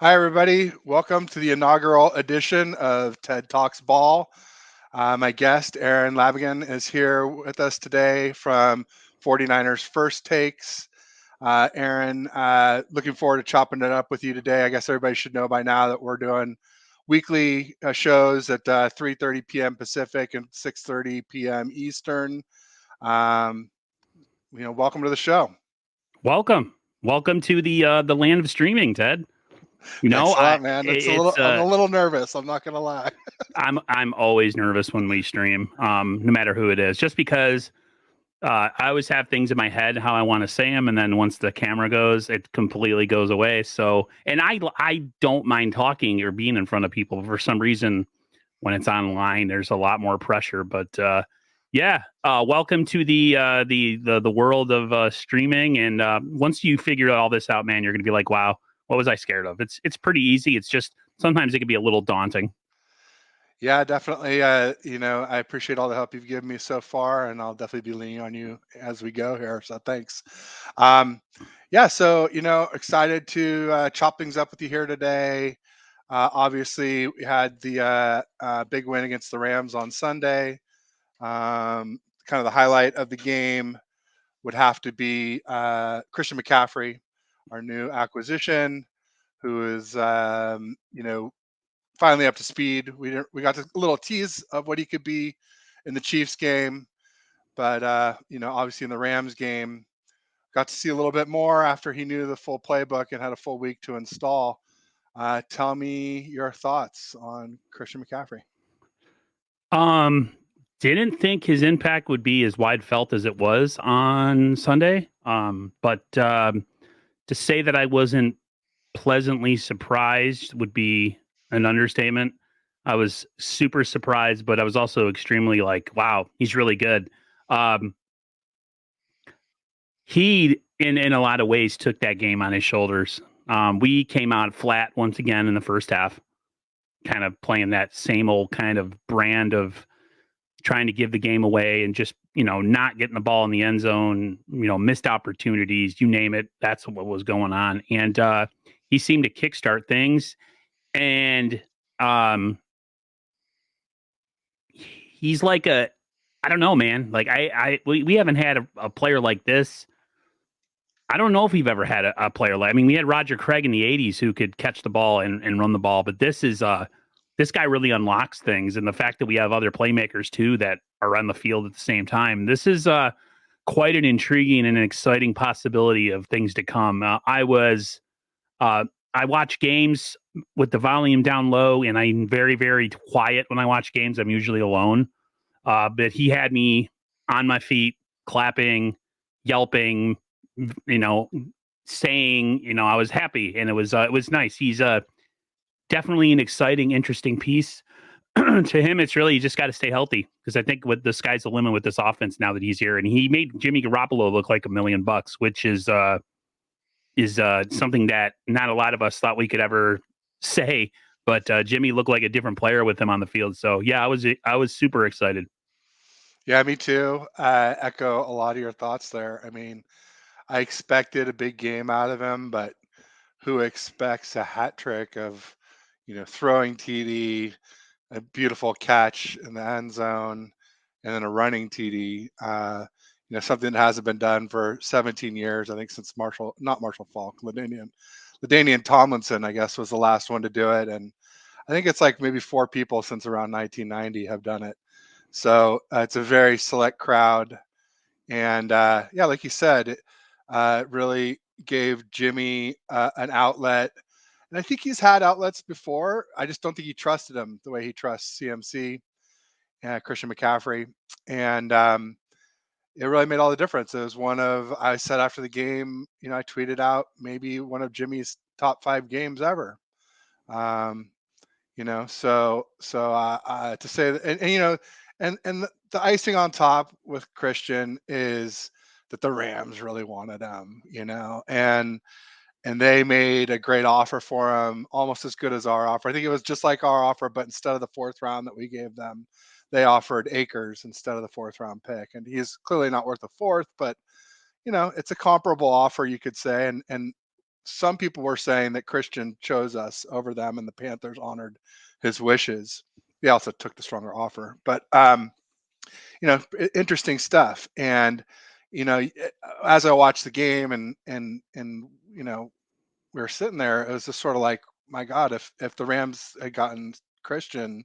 Hi, everybody. Welcome to the inaugural edition of TED Talks Ball. My guest, Aaron Labigan, is here with us today from 49ers First Takes. Aaron, looking forward to chopping it up with you today. I guess everybody should know by now that we're doing weekly shows at 3:30 p.m. Pacific and 6:30 p.m. Eastern. Um, welcome to the show. Welcome to the land of streaming, Ted. You know, Thanks a I lot, man. it's I'm a little nervous. I'm not gonna lie. I'm always nervous when we stream, no matter who it is, just because I always have things in my head how I want to say them, and then once the camera goes, it completely goes away. So, and I don't mind talking or being in front of people. For some reason, when it's online, there's a lot more pressure. But yeah, welcome to the world of streaming. And once you figure all this out, man, you're gonna be like, wow, what was I scared of? It's pretty easy. It's just sometimes it can be a little daunting. Yeah, definitely. I appreciate all the help you've given me so far, and I'll definitely be leaning on you as we go here. So thanks. Um, yeah, so excited to chop things up with you here today. Obviously, we had the big win against the Rams on Sunday. Kind of the highlight of the game would have to be Christian McCaffrey, our new acquisition, who is finally up to speed. We got a little tease of what he could be in the Chiefs game, but obviously in the Rams game, got to see a little bit more after he knew the full playbook and had a full week to install. Tell me your thoughts on Christian McCaffrey. Um, didn't think his impact would be as wide felt as it was on Sunday. But to say that I wasn't pleasantly surprised would be an understatement. I was super surprised, but I was also extremely like, wow, he's really good. Um, he, in a lot of ways, took that game on his shoulders. We came out flat once again in the first half, kind of playing that same old kind of brand of trying to give the game away and just not getting the ball in the end zone, missed opportunities, you name it. That's what was going on, and he seemed to kickstart things. And um, he's like I don't know, man. Like we haven't had a player like this. I don't know if we've ever had a player like. I mean, we had Roger Craig in the '80s who could catch the ball and run the ball, but this guy really unlocks things, and the fact that we have other playmakers too that are on the field at the same time. This is quite an intriguing and an exciting possibility of things to come. Uh, I watch games with the volume down low, and I'm very, very quiet when I watch games. I'm usually alone. But he had me on my feet, clapping, yelping, you know, saying, I was happy, and it was nice. He's definitely an exciting, interesting piece. To him, it's really you just got to stay healthy because I think with the sky's the limit with this offense now that he's here, and he made Jimmy Garoppolo look like $1 million, which is something that not a lot of us thought we could ever say. But Jimmy looked like a different player with him on the field. So yeah, I was super excited. Yeah, me too. Echo a lot of your thoughts there. I mean, I expected a big game out of him, but who expects a hat trick of, throwing TD, a beautiful catch in the end zone, and then a running TD. Something that hasn't been done for 17 years. I think since not Marshall Falk, Ladainian Tomlinson, I guess, was the last one to do it, and I think it's like maybe four people since around 1990 have done it. So it's a very select crowd, and yeah, like you said, it really gave Jimmy an outlet. And I think he's had outlets before. I just don't think he trusted him the way he trusts CMC, Christian McCaffrey. And it really made all the difference. It was I said after the game, I tweeted out maybe one of Jimmy's top 5 games ever. Um, so to say that, and the icing on top with Christian is that the Rams really wanted him, and they made a great offer for him, almost as good as our offer. I think it was just like our offer, but instead of the 4th round that we gave them, they offered Akers instead of the 4th round pick. And he's clearly not worth a fourth, but it's a comparable offer, you could say. And some people were saying that Christian chose us over them, and the Panthers honored his wishes. They also took the stronger offer, but interesting stuff. And as I watched the game, and we were sitting there, it was just sort of like, my God, if the Rams had gotten Christian,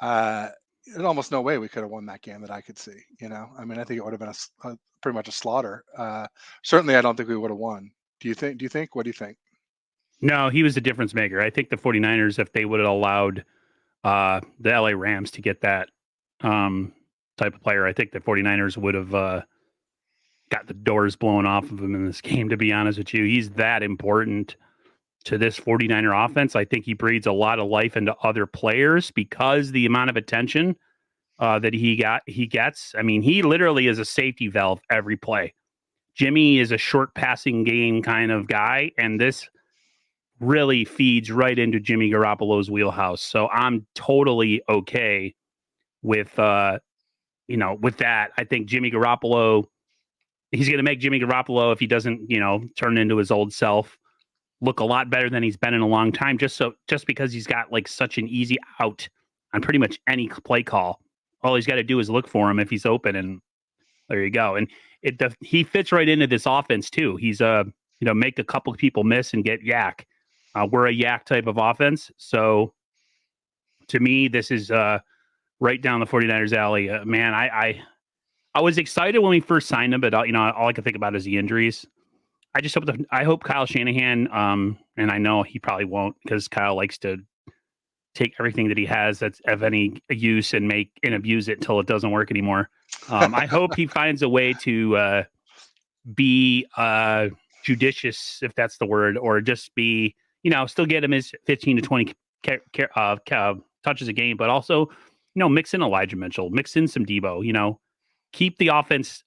uh, there's almost no way we could have won that game that I could see. I mean, I think it would have been pretty much a slaughter. Certainly, I don't think we would have won. Do you think? What do you think? No, he was the difference maker. I think the 49ers, if they would have allowed the LA Rams to get that type of player, I think the 49ers would have got the doors blown off of him in this game, to be honest with you. He's that important to this 49er offense. I think he breathes a lot of life into other players because the amount of attention that he gets. I mean, he literally is a safety valve every play. Jimmy is a short passing game kind of guy, and this really feeds right into Jimmy Garoppolo's wheelhouse. So I'm totally okay with with that. I think Jimmy Garoppolo, he's going to make Jimmy Garoppolo, if he doesn't, turn into his old self, look a lot better than he's been in a long time, just because he's got like such an easy out on pretty much any play call. All he's got to do is look for him if he's open, and there you go. And he fits right into this offense too. He's make a couple of people miss and get yak. We're a yak type of offense, so to me, this is right down the 49ers alley. Man, I was excited when we first signed him, but all I can think about is the injuries. I hope Kyle Shanahan, and I know he probably won't, because Kyle likes to take everything that he has that's of any use and abuse it until it doesn't work anymore. I hope he finds a way to be judicious, if that's the word, or just be, still get him his 15 to 20 touches a game, but also, mix in Elijah Mitchell, mix in some Debo, keep the offense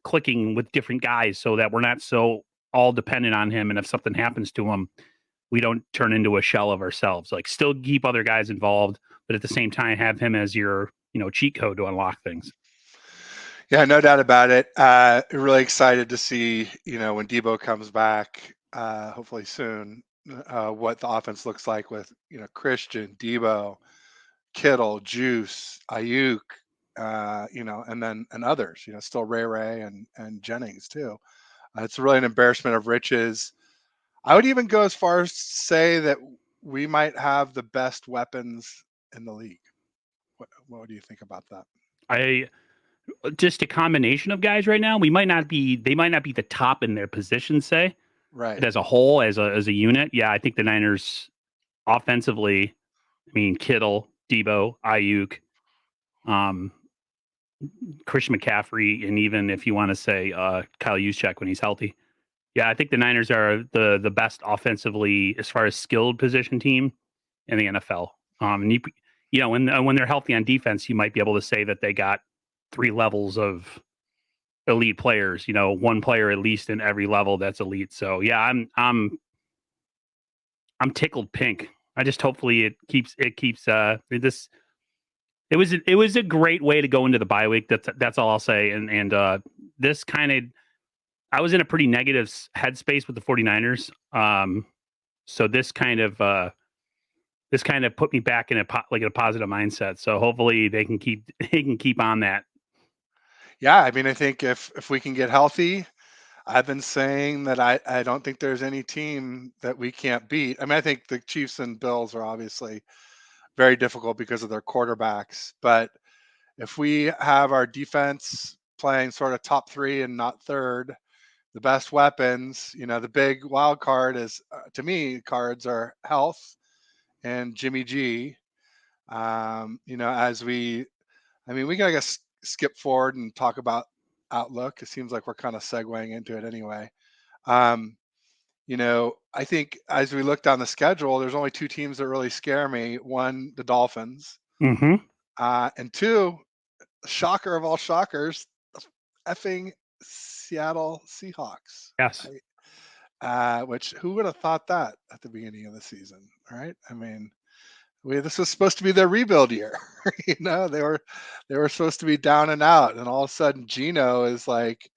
clicking with different guys so that we're not so all dependent on him. And if something happens to him, we don't turn into a shell of ourselves. Like, still keep other guys involved, but at the same time, have him as your, cheat code to unlock things. Yeah, no doubt about it. Really excited to see, when Debo comes back, hopefully soon, what the offense looks like with, Christian, Debo, Kittle, Juice, Ayuk, and others, still Ray and Jennings too. It's really an embarrassment of riches. I would even go as far as to say that we might have the best weapons in the league. What do you think about that? Just a combination of guys right now. They might not be the top in their position, say, Right. but as a whole, as a unit, yeah, I think the Niners offensively, Kittle, Debo, Ayuk, Christian McCaffrey, and even if you want to say Kyle Juszczyk when he's healthy. Yeah, I think the Niners are the best offensively as far as skilled position team in the NFL. And when they're healthy on defense, you might be able to say that they got 3 levels of elite players. One player at least in every level that's elite. So yeah, I'm tickled pink. I just hopefully it keeps this. It was a great way to go into the bye week. That's all I'll say. And this kind of, I was in a pretty negative headspace with the 49ers. So this kind of put me back in a positive mindset. So hopefully they can keep on that. Yeah, I think if we can get healthy, I've been saying that I don't think there's any team that we can't beat. I think the Chiefs and Bills are obviously very difficult because of their quarterbacks, but if we have our defense playing sort of top 3 and not third, the best weapons, the big wild card is, to me, cards are health and Jimmy G. As we gotta skip forward and talk about outlook. It seems like we're kind of segueing into it anyway. I think as we look down the schedule, there's only 2 teams that really scare me. One, the Dolphins, Mm-hmm. and 2, shocker of all shockers, the effing Seattle Seahawks. Yes. Which, who would have thought that at the beginning of the season, right? This was supposed to be their rebuild year. They were supposed to be down and out, and all of a sudden Geno is like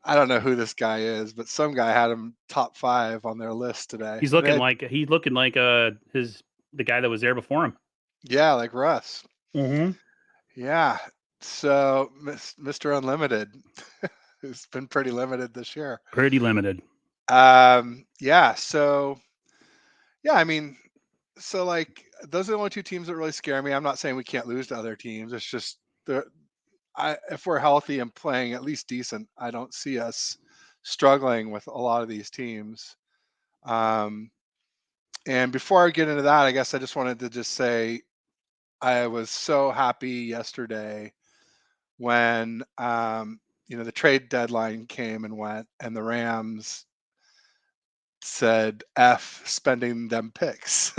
I don't know who this guy is, but some guy had him top 5 on their list today. He's And looking they, like the guy that was there before him. yeah, like Russ. Mm-hmm. Yeah. So Mr. Unlimited has been pretty limited this year. Pretty limited. Yeah. So yeah, I mean, so like those are the only two teams that really scare me. I'm not saying we can't lose to other teams. It's just if we're healthy and playing at least decent, I don't see us struggling with a lot of these teams. Um, and before I get into that, I guess I just wanted to just say I was so happy yesterday when the trade deadline came and went, and the Rams said F spending them picks.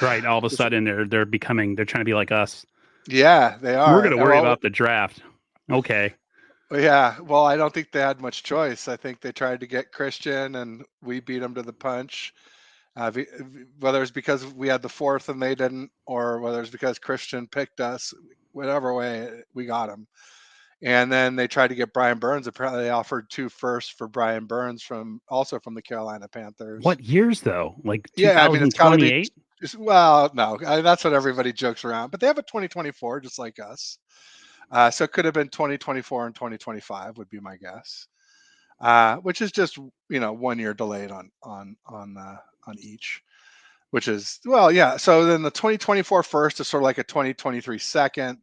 Right. All of a sudden they're trying to be like us. Yeah, they We're are. gonna worry about the draft. Okay. Yeah, well, I don't think they had much choice. I think they tried to get Christian, and we beat them to the punch. Whether it's because we had the fourth and they didn't, or whether it's because Christian picked us, whatever way we got him. And then they tried to get Brian Burns. Apparently, they offered 2 firsts for Brian Burns from the Carolina Panthers. What years though? Like Yeah, I mean it's got to be. 2028? Well, no, that's what everybody jokes around. But they have a 2024, just like us. So it could have been 2024 and 2025 would be my guess, which is just 1 year delayed on each, which is well, yeah. So then the 2024 first is sort of like a 2023 second,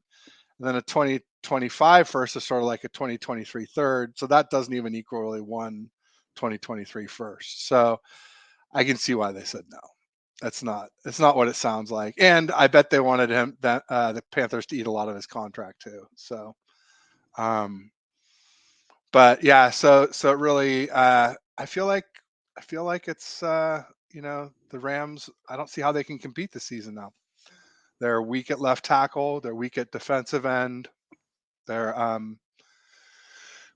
and then a 2025 first is sort of like a 2023 third. So that doesn't even equal really one 2023 first. So I can see why they said no. It's not what it sounds like. And I bet they wanted the Panthers to eat a lot of his contract too. So, but yeah, so it really, I feel like it's, the Rams. I don't see how they can compete this season now. They're weak at left tackle. They're weak at defensive end. They're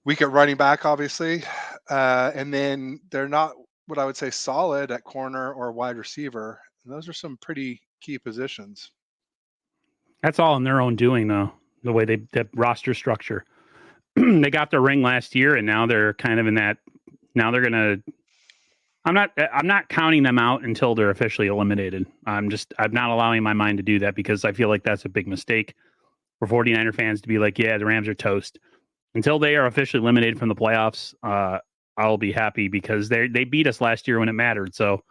weak at running back, obviously, and then they're not what I would say solid at corner or wide receiver. And those are some pretty key positions. That's all in their own doing though. The way that roster structure. They got the ring last year and now they're kind of in that now they're gonna I'm not counting them out until they're officially eliminated. I'm not allowing my mind to do that because I feel like that's a big mistake for 49er fans to be like, yeah, the Rams are toast. Until they are officially eliminated from the playoffs, I'll be happy because they beat us last year when it mattered. So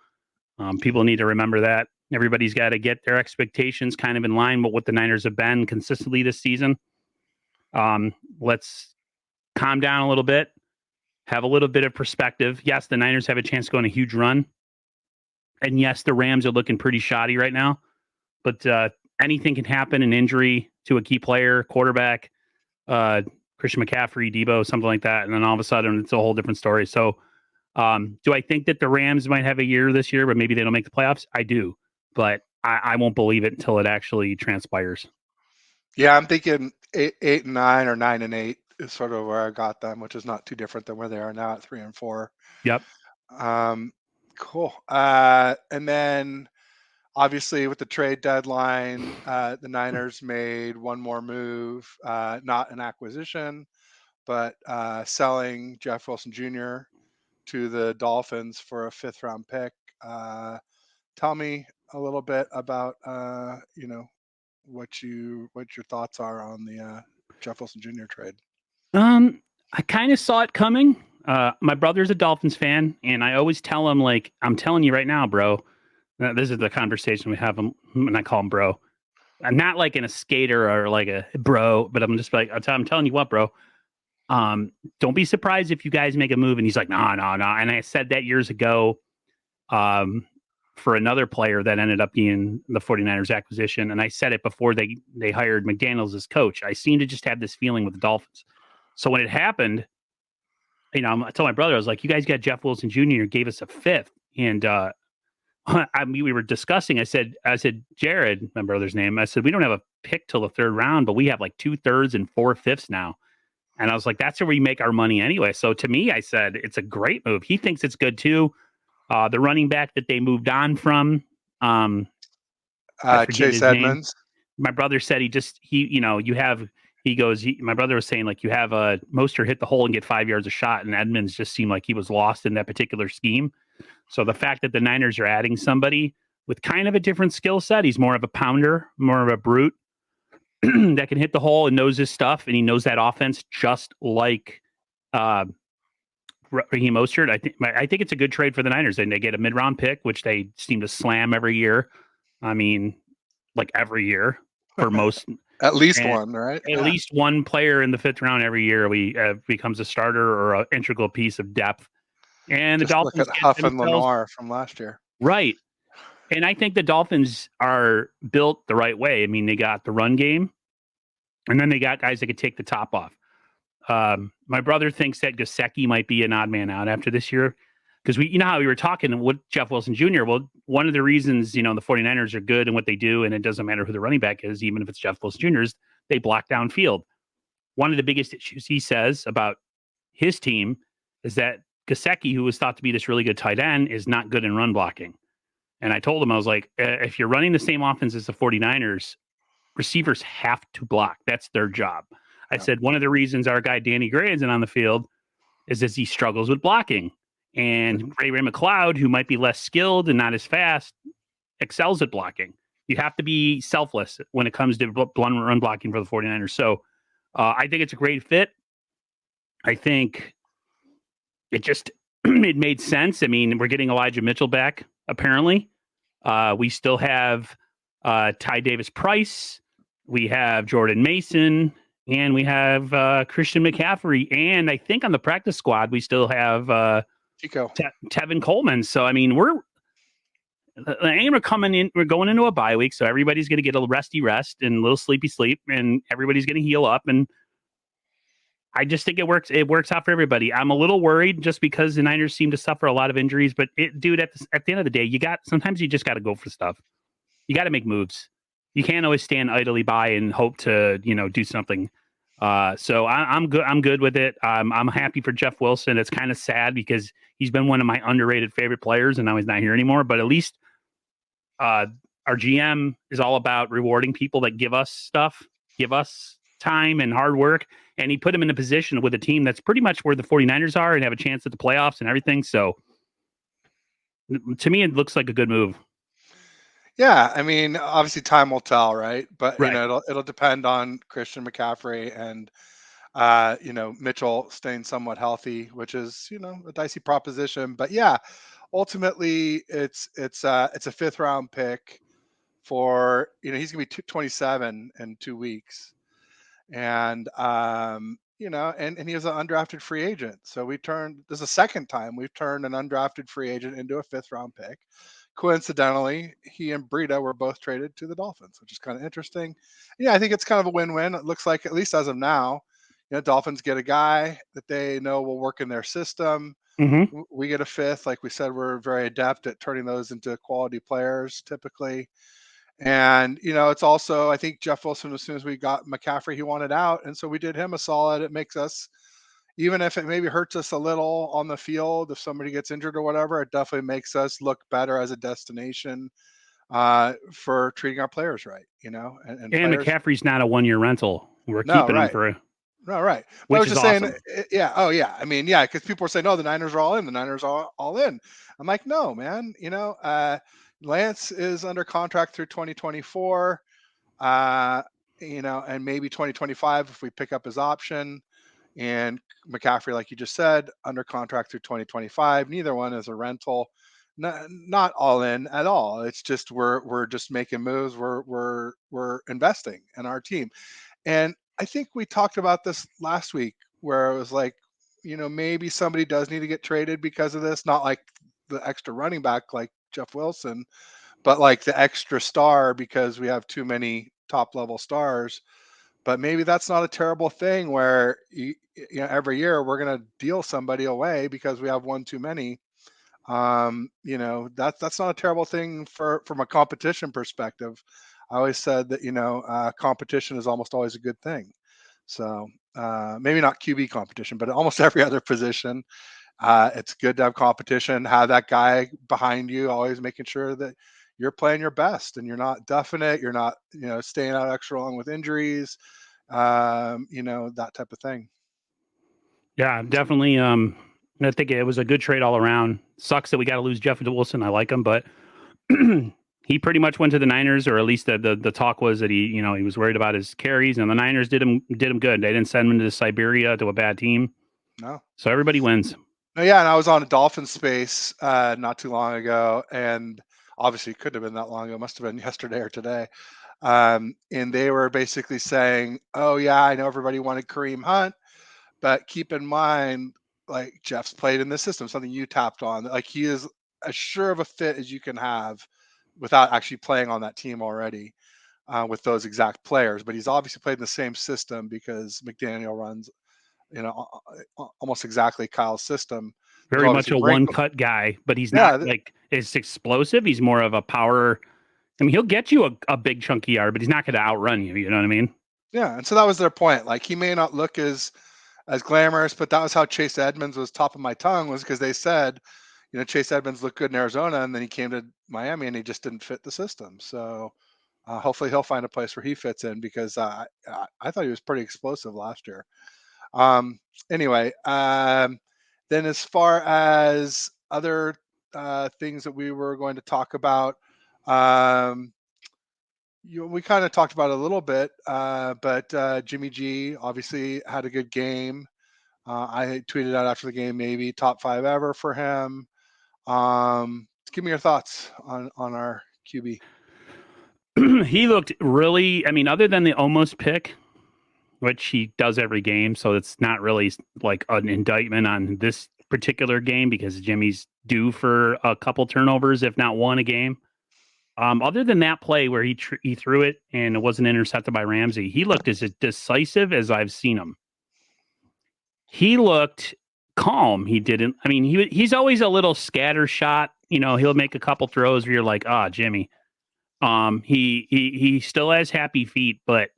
people need to remember that. Everybody's got to get their expectations kind of in line with what the Niners have been consistently this season. Let's calm down a little bit, have a little bit of perspective. Yes, the Niners have a chance to go on a huge run. And yes, the Rams are looking pretty shoddy right now. But anything can happen, an injury to a key player, quarterback, Christian McCaffrey, Debo, something like that. And then all of a sudden, it's a whole different story. So do I think that the Rams might have a year this year, but maybe they don't make the playoffs? I do. But I won't believe it until it actually transpires. Yeah, I'm thinking 8 and 9 or 9 and 8 is sort of where I got them, which is not too different than where they are now at 3 and 4. Yep. Cool. And then obviously with the trade deadline, the Niners made one more move, not an acquisition, but selling Jeff Wilson Jr. to the Dolphins for a 5th-round pick. Tell me a little bit about what your thoughts are on the Jeff Wilson Jr. trade. I kind of saw it coming. My brother's a Dolphins fan, and I always tell him, like, I'm telling you right now, bro. This is the conversation we have, and I call him bro. I'm not like in a skater or like a bro, but I'm just like, I'm telling you what, bro. Don't be surprised if you guys make a move. And he's like, no. And I said that years ago for another player that ended up being the 49ers acquisition. And I said it before they hired McDaniels as coach. I seem to just have this feeling with the Dolphins. So when it happened, I told my brother, I was like, you guys got Jeff Wilson Jr., gave us a 5th. And we were discussing, I said, Jared, my brother's name, I said, we don't have a pick till the 3rd round, but we have like 2/3 and 4/5 now. And I was like, that's where we make our money anyway. So to me, I said, it's a great move. He thinks it's good too. The running back that they moved on from, Chase Edmonds. My brother said you have he goes, my brother was saying, like, you have Mostert hit the hole and get 5 yards a shot, and Edmonds just seemed like he was lost in that particular scheme. So the fact that the Niners are adding somebody with kind of a different skill set, he's more of a pounder, more of a brute that can hit the hole and knows his stuff, and he knows that offense just like Raheem Mostert. I think it's a good trade for the Niners, and they get a mid-round pick, which they seem to slam every year. I mean, like every year for most. At least and one, right? At least one player in the 5th round every year becomes a starter or an integral piece of depth. And Just the look Dolphins at get Huff and themselves Lenoir from last year. right. And I think the Dolphins are built the right way. I mean, they got the run game, and then they got guys that could take the top off. My brother thinks that Gesicki might be an odd man out after this year because you know how we were talking with Jeff Wilson Jr. Well, one of the reasons, the 49ers are good in what they do, and it doesn't matter who the running back is, even if it's Jeff Wilson Jr., is they block downfield. One of the biggest issues he says about his team is that Gesicki, who was thought to be this really good tight end, is not good in run blocking. And I told him, I was like, if you're running the same offense as the 49ers, receivers have to block. That's their job. I said, one of the reasons our guy Danny Gray isn't on the field is that he struggles with blocking. And Ray McLeod, who might be less skilled and not as fast, excels at blocking. You have to be selfless when it comes to run blocking for the 49ers. So I think it's a great fit. I think it just it made sense. I mean, we're getting Elijah Mitchell back, apparently. We still have Ty Davis Price. We have Jordan Mason. And we have Christian McCaffrey. And I think on the practice squad, we still have Tevin Coleman. So, I mean, we're coming in. We're going into a bye week. So everybody's going to get a resty rest and a little sleepy sleep. And everybody's going to heal up. And I just think it works. It works out for everybody. I'm a little worried just because the Niners seem to suffer a lot of injuries. But, dude, at the end of the day, sometimes you just got to go for stuff. You got to make moves. You can't always stand idly by and hope to, do something. So I'm good. I'm good with it. I'm happy for Jeff Wilson. It's kind of sad because he's been one of my underrated favorite players, and now he's not here anymore. But at least our GM is all about rewarding people that give us stuff, give us time and hard work. And he put him in a position with a team that's pretty much where the 49ers are and have a chance at the playoffs and everything. So to me, it looks like a good move. Yeah, I mean, obviously time will tell, right? But Right. it'll depend on Christian McCaffrey and Mitchell staying somewhat healthy, which is a dicey proposition. But yeah, ultimately it's a 5th round pick for he's gonna be 27 in 2 weeks, and and he was an undrafted free agent. So this is the second time we've turned an undrafted free agent into a 5th round pick. Coincidentally, he and Breida were both traded to the Dolphins, which is kind of interesting. Yeah, I think it's kind of a win-win. It looks like, at least as of now, Dolphins get a guy that they know will work in their system. Mm-hmm. We get a 5th. Like we said, we're very adept at turning those into quality players typically. And, it's also, I think Jeff Wilson, as soon as we got McCaffrey, he wanted out. And so we did him a solid. It makes us, even if it maybe hurts us a little on the field, if somebody gets injured or whatever, it definitely makes us look better as a destination for treating our players right, and players. McCaffrey's not a 1-year rental. We're No, keeping him right. for No, right. But I which was is just saying, awesome. yeah. Oh, yeah. I mean, yeah, because people are saying, no, the Niners are all in. The Niners are all in. I'm like, no, man. Lance is under contract through 2024. And maybe 2025 if we pick up his option. And McCaffrey, like you just said, under contract through 2025. Neither one is a rental. Not all in at all. It's just we're just making moves. We're investing in our team. And I think we talked about this last week where it was like, maybe somebody does need to get traded because of this. Not like the extra running back like Jeff Wilson, but like the extra star because we have too many top level stars. But maybe that's not a terrible thing where every year we're going to deal somebody away because we have one too many. That's not a terrible thing from a competition perspective. I always said that competition is almost always a good thing. So maybe not QB competition, but almost every other position, it's good to have competition. Have that guy behind you, always making sure that you're playing your best and you're not duffing it. You're not staying out extra long with injuries. that type of thing. Yeah, definitely. I think it was a good trade all around. Sucks that we got to lose Jeff Wilson. I like him, but he pretty much went to the Niners, or at least the talk was that he was worried about his carries, and the Niners did him good. They didn't send him to Siberia to a bad team, No. so everybody wins. No, yeah, and I was on a Dolphin space not too long ago, and obviously it couldn't have been that long ago. It must have been yesterday or today. And they were basically saying, "Oh yeah, I know everybody wanted Kareem Hunt, but keep in mind, like Jeff's played in this system, something you tapped on. Like he is as sure of a fit as you can have without actually playing on that team already with those exact players. But he's obviously played in the same system because McDaniel runs, almost exactly Kyle's system. There's Very much obviously a one wrinkle. cut guy, but he's not Yeah, like as explosive. He's more of a power. I mean, he'll get you a big chunky yard, but he's not going to outrun you. You know what I mean? yeah, and so that was their point. Like he may not look as glamorous, but that was how Chase Edmonds was top of my tongue, was because they said, Chase Edmonds looked good in Arizona, and then he came to Miami and he just didn't fit the system. So hopefully he'll find a place where he fits in, because I thought he was pretty explosive last year. Anyway, then as far as other things that we were going to talk about, we kind of talked about it a little bit, but Jimmy G obviously had a good game. I tweeted out after the game, maybe top 5 ever for him. Give me your thoughts on our QB. He looked really. I mean, other than the almost pick, which he does every game, so it's not really like an indictment on this particular game because Jimmy's due for a couple turnovers, if not one a game. Other than that play where he threw it and it wasn't intercepted by Ramsey, he looked as decisive as I've seen him. He looked calm. He didn't. I mean, he's always a little scatter shot. He'll make a couple throws where you're like, ah, Jimmy. He still has happy feet, but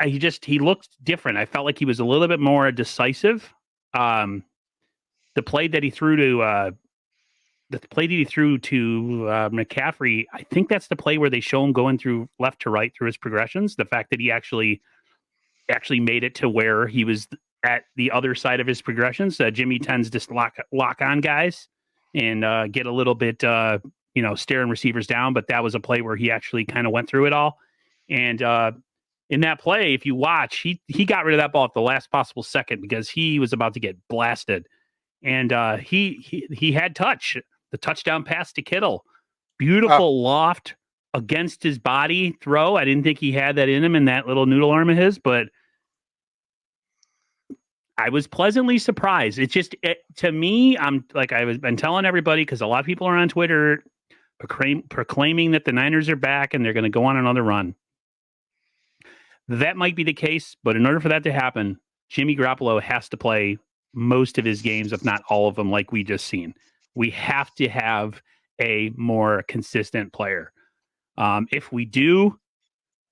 he looked different. I felt like he was a little bit more decisive. The play that he threw to McCaffrey, I think that's the play where they show him going through left to right through his progressions. The fact that he actually made it to where he was at the other side of his progressions. Jimmy tends to lock on guys and get a little bit staring receivers down, but that was a play where he actually kind of went through it all. And in that play, if you watch, he got rid of that ball at the last possible second because he was about to get blasted. And he had touch. The touchdown pass to Kittle, beautiful loft against his body throw. I didn't think he had that in him in that little noodle arm of his, but I was pleasantly surprised. To me, I'm like I've been telling everybody, because a lot of people are on Twitter proclaiming that the Niners are back and they're going to go on another run. That might be the case, but in order for that to happen, Jimmy Garoppolo has to play most of his games, if not all of them, like we just seen. We have to have a more consistent player. If we do,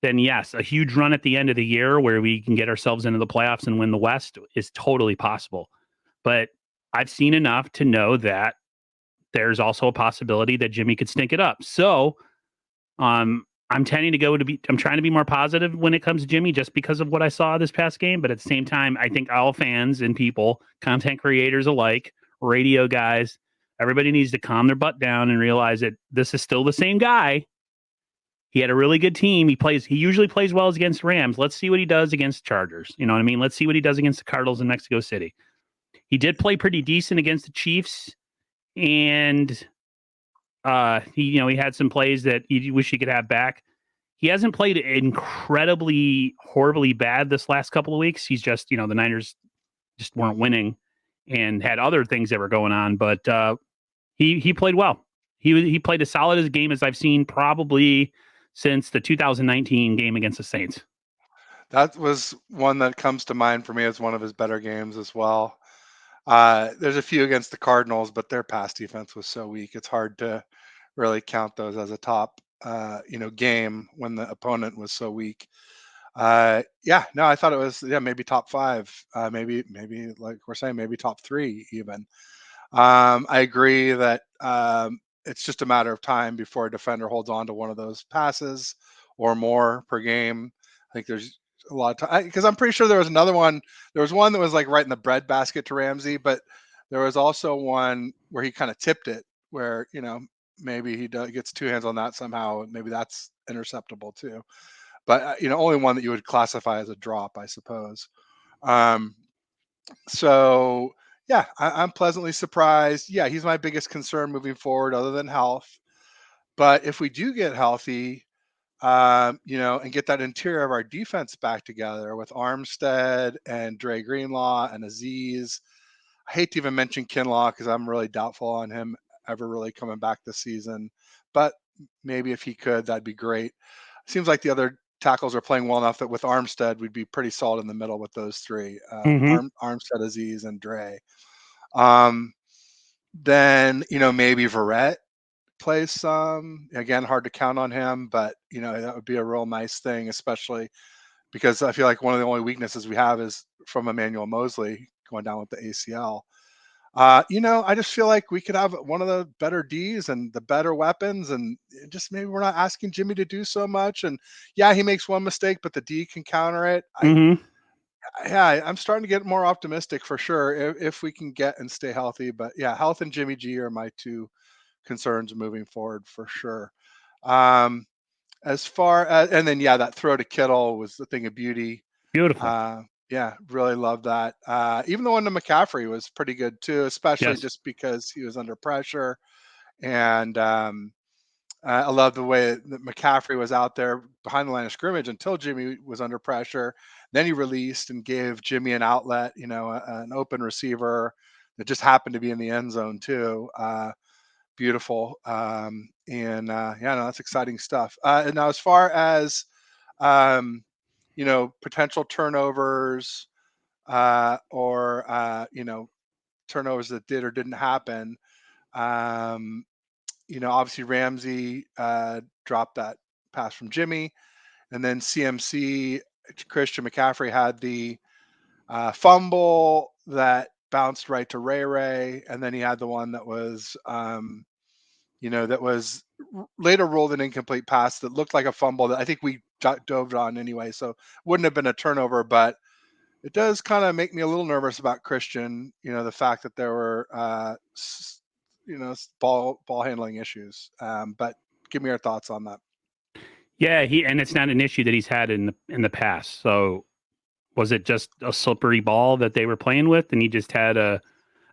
then yes, a huge run at the end of the year where we can get ourselves into the playoffs and win the West is totally possible. But I've seen enough to know that there's also a possibility that Jimmy could stink it up. So I'm trying to be more positive when it comes to Jimmy, just because of what I saw this past game. But at the same time, I think all fans and people, content creators alike, radio guys, everybody needs to calm their butt down and realize that this is still the same guy. He had a really good team. He usually plays well against Rams. Let's see what he does against Chargers. You know what I mean? Let's see what he does against the Cardinals in Mexico City. He did play pretty decent against the Chiefs, and he had some plays that you wish he could have back. He hasn't played incredibly, horribly bad this last couple of weeks. He's just, the Niners just weren't winning and had other things that were going on. But he played well. He played as solid as a game as I've seen probably since the 2019 game against the Saints. That was one that comes to mind for me as one of his better games as well. There's a few against the Cardinals, but their pass defense was so weak. It's hard to really count those as a top, game when the opponent was so weak. I thought it was, maybe top 5, maybe like we're saying, maybe top 3 even. I agree that it's just a matter of time before a defender holds on to one of those passes or more per game. I think there's a lot of time because I'm pretty sure there was another one. There was one that was like right in the breadbasket to Ramsey, but there was also one where he kind of tipped it, where maybe he gets two hands on that somehow. Maybe that's interceptable too. But only one that you would classify as a drop, I suppose. Um, so yeah, I'm pleasantly surprised. Yeah, he's my biggest concern moving forward, other than health. But if we do get healthy, and get that interior of our defense back together with Armstead and Dre Greenlaw and Aziz. I hate to even mention Kinlaw because I'm really doubtful on him ever really coming back this season. But maybe if he could, that'd be great. Seems like the other tackles are playing well enough that with Armstead, we'd be pretty solid in the middle with those three, Mm-hmm. Armstead, Aziz, and Dre. Then, maybe Verrett plays some. Again, hard to count on him, but, that would be a real nice thing, especially because I feel like one of the only weaknesses we have is from Emmanuel Mosley going down with the ACL. I just feel like we could have one of the better Ds and the better weapons, and just maybe we're not asking Jimmy to do so much. And yeah, he makes one mistake, but the D can counter it. Mm-hmm. I'm starting to get more optimistic for sure if we can get and stay healthy. But yeah, health and Jimmy G are my two concerns moving forward for sure. As far as, and then yeah, that throw to Kittle was the thing of beauty. Beautiful. Yeah, really love that. Even the one to McCaffrey was pretty good too, especially Yes. just because he was under pressure. And I love the way that McCaffrey was out there behind the line of scrimmage until Jimmy was under pressure. Then he released and gave Jimmy an outlet, an open receiver that just happened to be in the end zone too. Beautiful. Yeah, no, that's exciting stuff. And now as far as, potential turnovers or, turnovers that did or didn't happen, um, obviously Ramsey dropped that pass from Jimmy, and then CMC, Christian McCaffrey had the fumble that bounced right to Ray, and then he had the one that was, that was later ruled an incomplete pass that looked like a fumble that I think we dove on anyway, so wouldn't have been a turnover, but it does kind of make me a little nervous about Christian. The fact that there were, ball handling issues. But give me your thoughts on that. Yeah, and it's not an issue that he's had in the past. So was it just a slippery ball that they were playing with, and he just had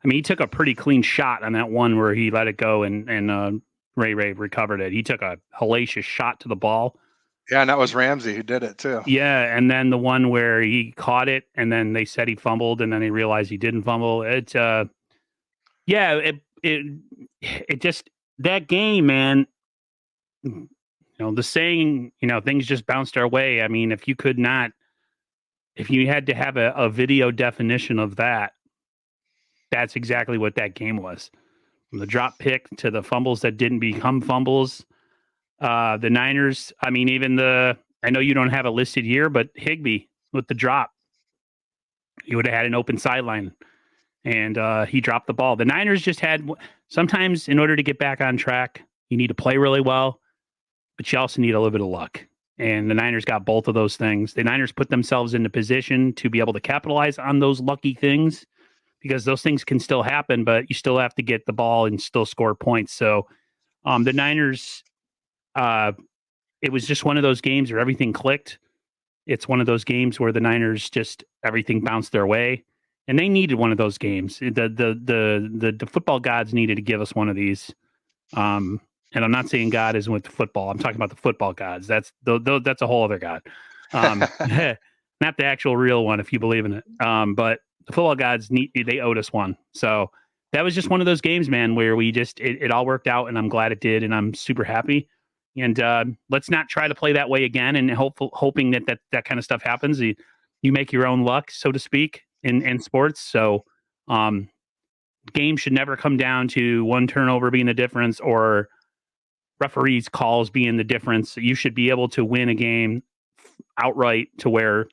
he took a pretty clean shot on that one where he let it go, and Ray recovered it. He took a hellacious shot to the ball. Yeah, and that was Ramsey who did it too. Yeah, and then the one where he caught it, and then they said he fumbled, and then they realized he didn't fumble. It just, that game, man. The saying, things just bounced our way. I mean, if you had to have a video definition of that, that's exactly what that game was. From the drop pick to the fumbles that didn't become fumbles. The Niners, I mean, I know you don't have it listed here, but Higbee with the drop, he would have had an open sideline, and he dropped the ball. The Niners just had, sometimes in order to get back on track, you need to play really well, but you also need a little bit of luck. And the Niners got both of those things. The Niners put themselves into position to be able to capitalize on those lucky things, because those things can still happen, but you still have to get the ball and still score points. So the Niners, it was just one of those games where everything clicked. It's one of those games where the Niners just, everything bounced their way, and they needed one of those games. The football gods needed to give us one of these. And I'm not saying God isn't with the football. I'm talking about the football gods. That's a whole other God. Not the actual real one, if you believe in it. But the football gods, they owed us one. So that was just one of those games, man, where we just, it all worked out, and I'm glad it did, and I'm super happy. And let's not try to play that way again, and hoping that kind of stuff happens. You make your own luck, so to speak, in sports. So games should never come down to one turnover being the difference, or referees' calls being the difference. You should be able to win a game outright, to where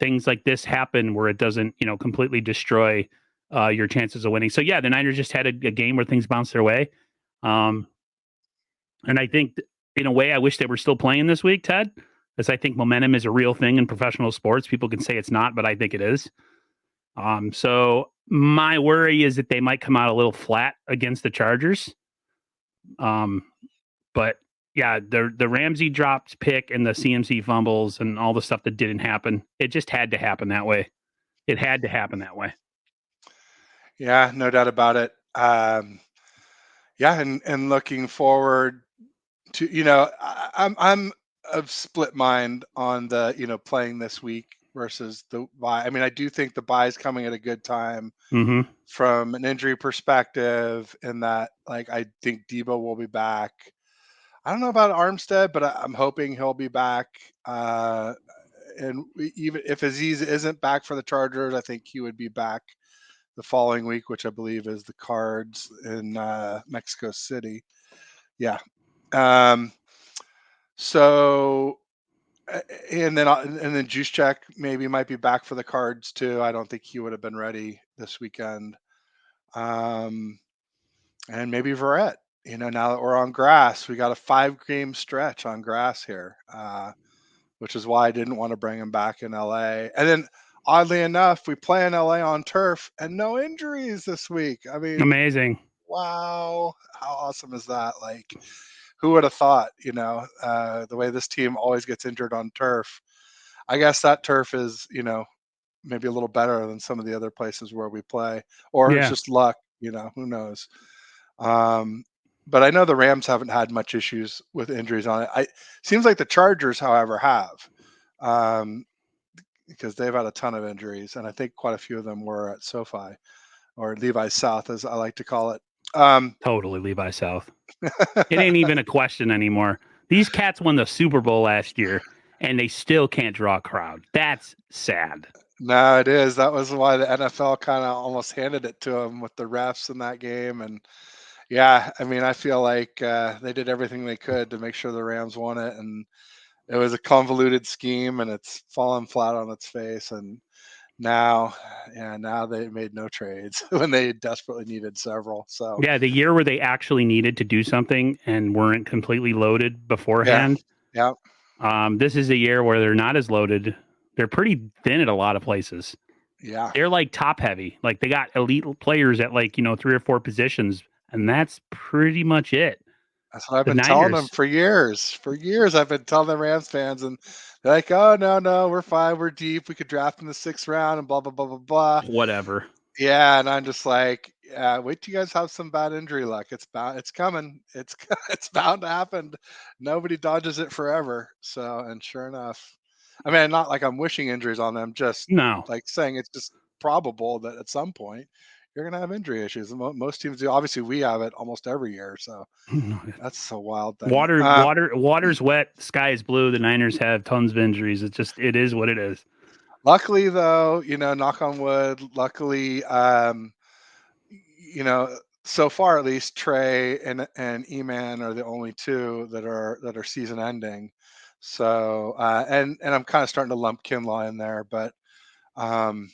things like this happen, where it doesn't, completely destroy your chances of winning. So yeah, the Niners just had a game where things bounced their way. And I think in a way, I wish they were still playing this week, Ted, As I think momentum is a real thing in professional sports. People can say it's not, but I think it is. So my worry is that they might come out a little flat against the Chargers. But yeah, the Ramsey dropped pick and the CMC fumbles and all the stuff that didn't happen. It just had to happen that way. It had to happen that way. Yeah, no doubt about it. Yeah, and looking forward to, I'm of split mind on the, playing this week versus the bye. I mean, I do think the bye is coming at a good time Mm-hmm. from an injury perspective, in that, like, I think Debo will be back. I don't know about Armstead, but I'm hoping he'll be back. And even if Aziz isn't back for the Chargers, I think he would be back the following week, which I believe is the Cards in Mexico City. Yeah. Um, so and then Juszczyk maybe might be back for the Cards too. I don't think he would have been ready this weekend. Um, and maybe Verrett. Now that we're on grass, we got a 5-game stretch on grass here, which is why I didn't want to bring him back in LA. And then, oddly enough, we play in LA on turf and no injuries this week. I mean, Amazing. wow, how awesome is that? Like, who would have thought? The way this team always gets injured on turf. I guess that turf is, maybe a little better than some of the other places where we play, or it's Yeah, just luck. Who knows? Um, but I know the Rams haven't had much issues with injuries on it. Seems like the Chargers, however, have, um, because they've had a ton of injuries, and I think quite a few of them were at SoFi, or Levi's South, as I like to call it. totally Levi South. It ain't even a question anymore. These cats won the Super Bowl last year, and they still can't draw a crowd. That's sad. No, it is. That was why the NFL kind of almost handed it to them with the refs in that game. And yeah, I mean, I feel like they did everything they could to make sure the Rams won it, and it was a convoluted scheme, and it's fallen flat on its face. And now, yeah, now they made no trades when they desperately needed several. So Yeah, the year where they actually needed to do something and weren't completely loaded yeah, beforehand. yeah, This is a year where they're not as loaded. They're pretty thin at a lot of places. yeah. They're like top heavy. Like they got elite players at like, 3 or 4 positions, and that's pretty much it. That's what I've The been telling them Niners, for years. For years, I've been telling the Rams fans, and they're like, "Oh, no, no, we're fine. We're deep. We could draft in the 6th round, and blah blah blah blah blah." whatever. Yeah, and I'm just like, yeah, wait till you guys have some bad injury luck. It's bound. It's coming. It's it's bound to happen. Nobody dodges it forever. So, and sure enough, I mean, not like I'm wishing injuries on them. Just No. like saying it's just probable that at some point you're gonna have injury issues. Most teams do. Obviously, we have it almost every year. So that's a wild thing. Water's wet, sky is blue. The Niners have tons of injuries. It is what it is. Luckily, though, knock on wood. Luckily, you know, so far at least, Trey and Eman are the only two that are season ending. So and I'm kind of starting to lump Kinlaw in there, but um,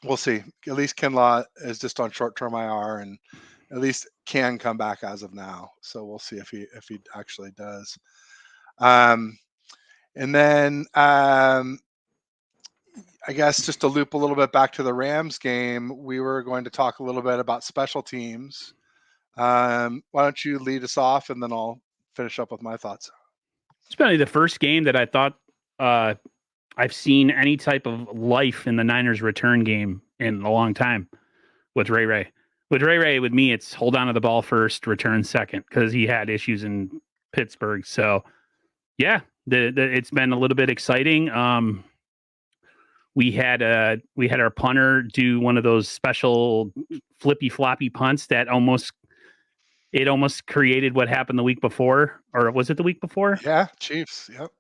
we'll see. At least Kinlaw is just on short-term IR, and at least can come back as of now. So we'll see if he actually does. Um, and then I guess just to loop a little bit back to the Rams game, we were going to talk a little bit about special teams. Why don't you lead us off, and then I'll finish up with my thoughts. It's probably the first game that I thought uh, I've seen any type of life in the Niners return game in a long time with Ray Ray. With me, it's hold on to the ball first, return second, because he had issues in Pittsburgh. So yeah, it's been a little bit exciting. We had our punter do one of those special flippy floppy punts that almost created what happened the week before, or was it the week before? Yeah, Chiefs. Yep.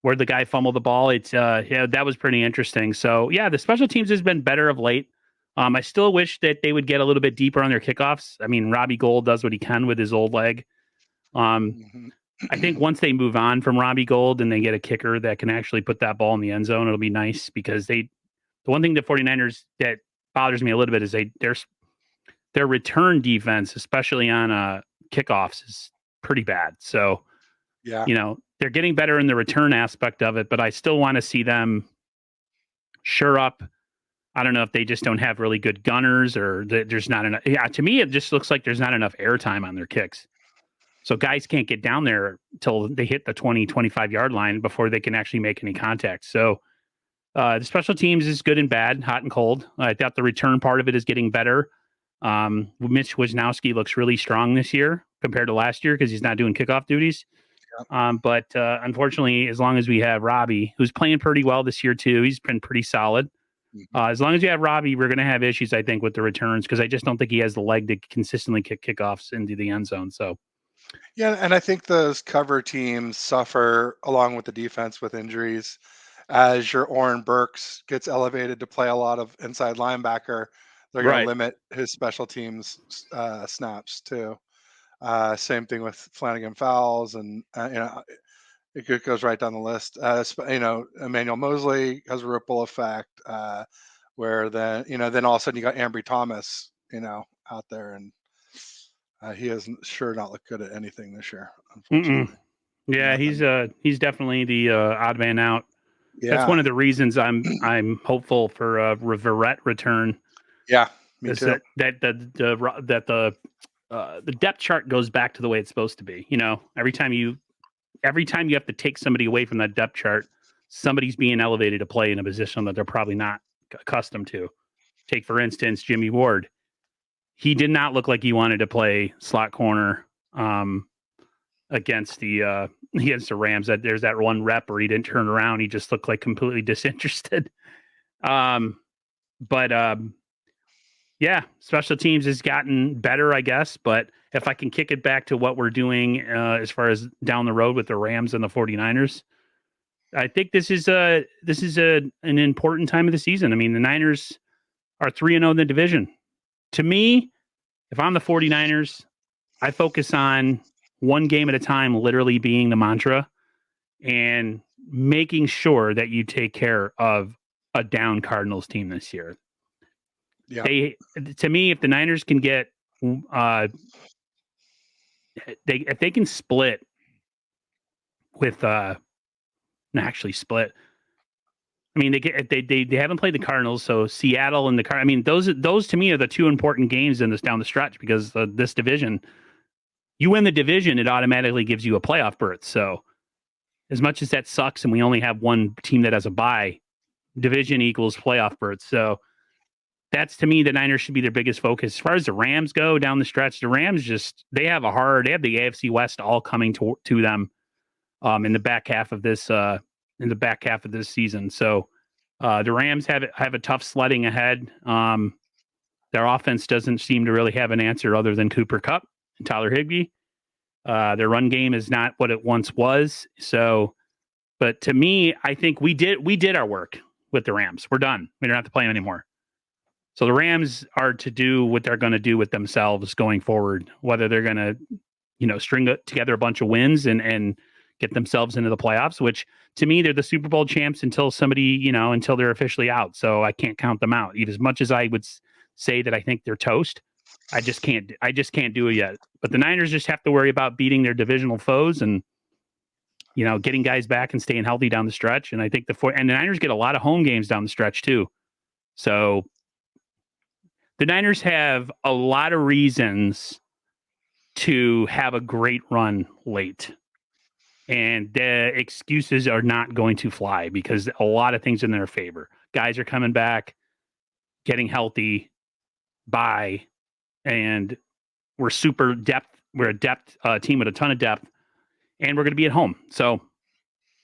Where the guy fumbled the ball. It's yeah, that was pretty interesting. So yeah, the special teams has been better of late. I still wish that they would get a little bit deeper on their kickoffs. I mean, Robbie Gold does what he can with his old leg. Mm-hmm. I think once they move on from Robbie Gold and they get a kicker that can actually put that ball in the end zone, it'll be nice, because the one thing the 49ers that bothers me a little bit is their return defense, especially on kickoffs, is pretty bad. So, Yeah. they're getting better in the return aspect of it, but I still want to see them sure up. I don't know if they just don't have really good gunners or there's not enough. Yeah, to me, it just looks like there's not enough airtime on their kicks. So guys can't get down there till they hit the 20, 25 yard line before they can actually make any contact. So the special teams is good and bad, hot and cold. I thought the return part of it is getting better. Mitch Wisnowski looks really strong this year compared to last year because he's not doing kickoff duties. But unfortunately, as long as we have Robbie, who's playing pretty well this year too, he's been pretty solid. As long as you have Robbie, we're going to have issues, I think, with the returns because I just don't think he has the leg to consistently kick kickoffs into the end zone. So, Yeah, and I think those cover teams suffer along with the defense with injuries. As your Oren Burks gets elevated to play a lot of inside linebacker, they're going to right. limit his special teams snaps too. Same thing with Flanagan Fowles, and it goes right down the list. Emmanuel Mosley has a ripple effect, where then all of a sudden you got Ambry Thomas, out there, and he has sure not looked good at anything this year, unfortunately. Yeah, Nothing. he's definitely the odd man out. That's Yeah, one of the reasons I'm hopeful for a Verrett return. yeah, me Is too. the depth chart goes back to the way it's supposed to be. Every time you have to take somebody away from that depth chart, somebody's being elevated to play in a position that they're probably not accustomed to. Take, for instance, Jimmy Ward. He did not look like he wanted to play slot corner against the Rams. There's that one rep where he didn't turn around. He just looked like completely disinterested. Yeah, special teams has gotten better, I guess. But if I can kick it back to what we're doing as far as down the road with the Rams and the 49ers, I think this is an important time of the season. I mean, the Niners are 3-0 in the division. To me, if I'm the 49ers, I focus on one game at a time, literally being the mantra, and making sure that you take care of a down Cardinals team this year. Yeah. To me, if the Niners can get, if they can split with, actually split. I mean, they haven't played the Cardinals, so Seattle and I mean, those to me are the two important games in this down the stretch because this division. You win the division, it automatically gives you a playoff berth. So, as much as that sucks, and we only have one team that has a bye, division equals playoff berth. So. That's to me, the Niners should be their biggest focus. As far as the Rams go down the stretch, the Rams they have the AFC West all coming to them in the back half of this season. So the Rams have a tough sledding ahead. Their offense doesn't seem to really have an answer other than Cooper Kupp and Tyler Higbee. Their run game is not what it once was. So, but to me, I think we did our work with the Rams. We're done. We don't have to play them anymore. So the Rams are to do what they're going to do with themselves going forward, whether they're going to, string together a bunch of wins and get themselves into the playoffs, which to me, they're the Super Bowl champs until until they're officially out. So I can't count them out. As much as I would say that I think they're toast, I just can't do it yet. But the Niners just have to worry about beating their divisional foes and, getting guys back and staying healthy down the stretch. And I think the Niners get a lot of home games down the stretch too. So the Niners have a lot of reasons to have a great run late. And the excuses are not going to fly because a lot of things in their favor. Guys are coming back, getting healthy, and we're super depth. We're a depth team with a ton of depth, and we're going to be at home. So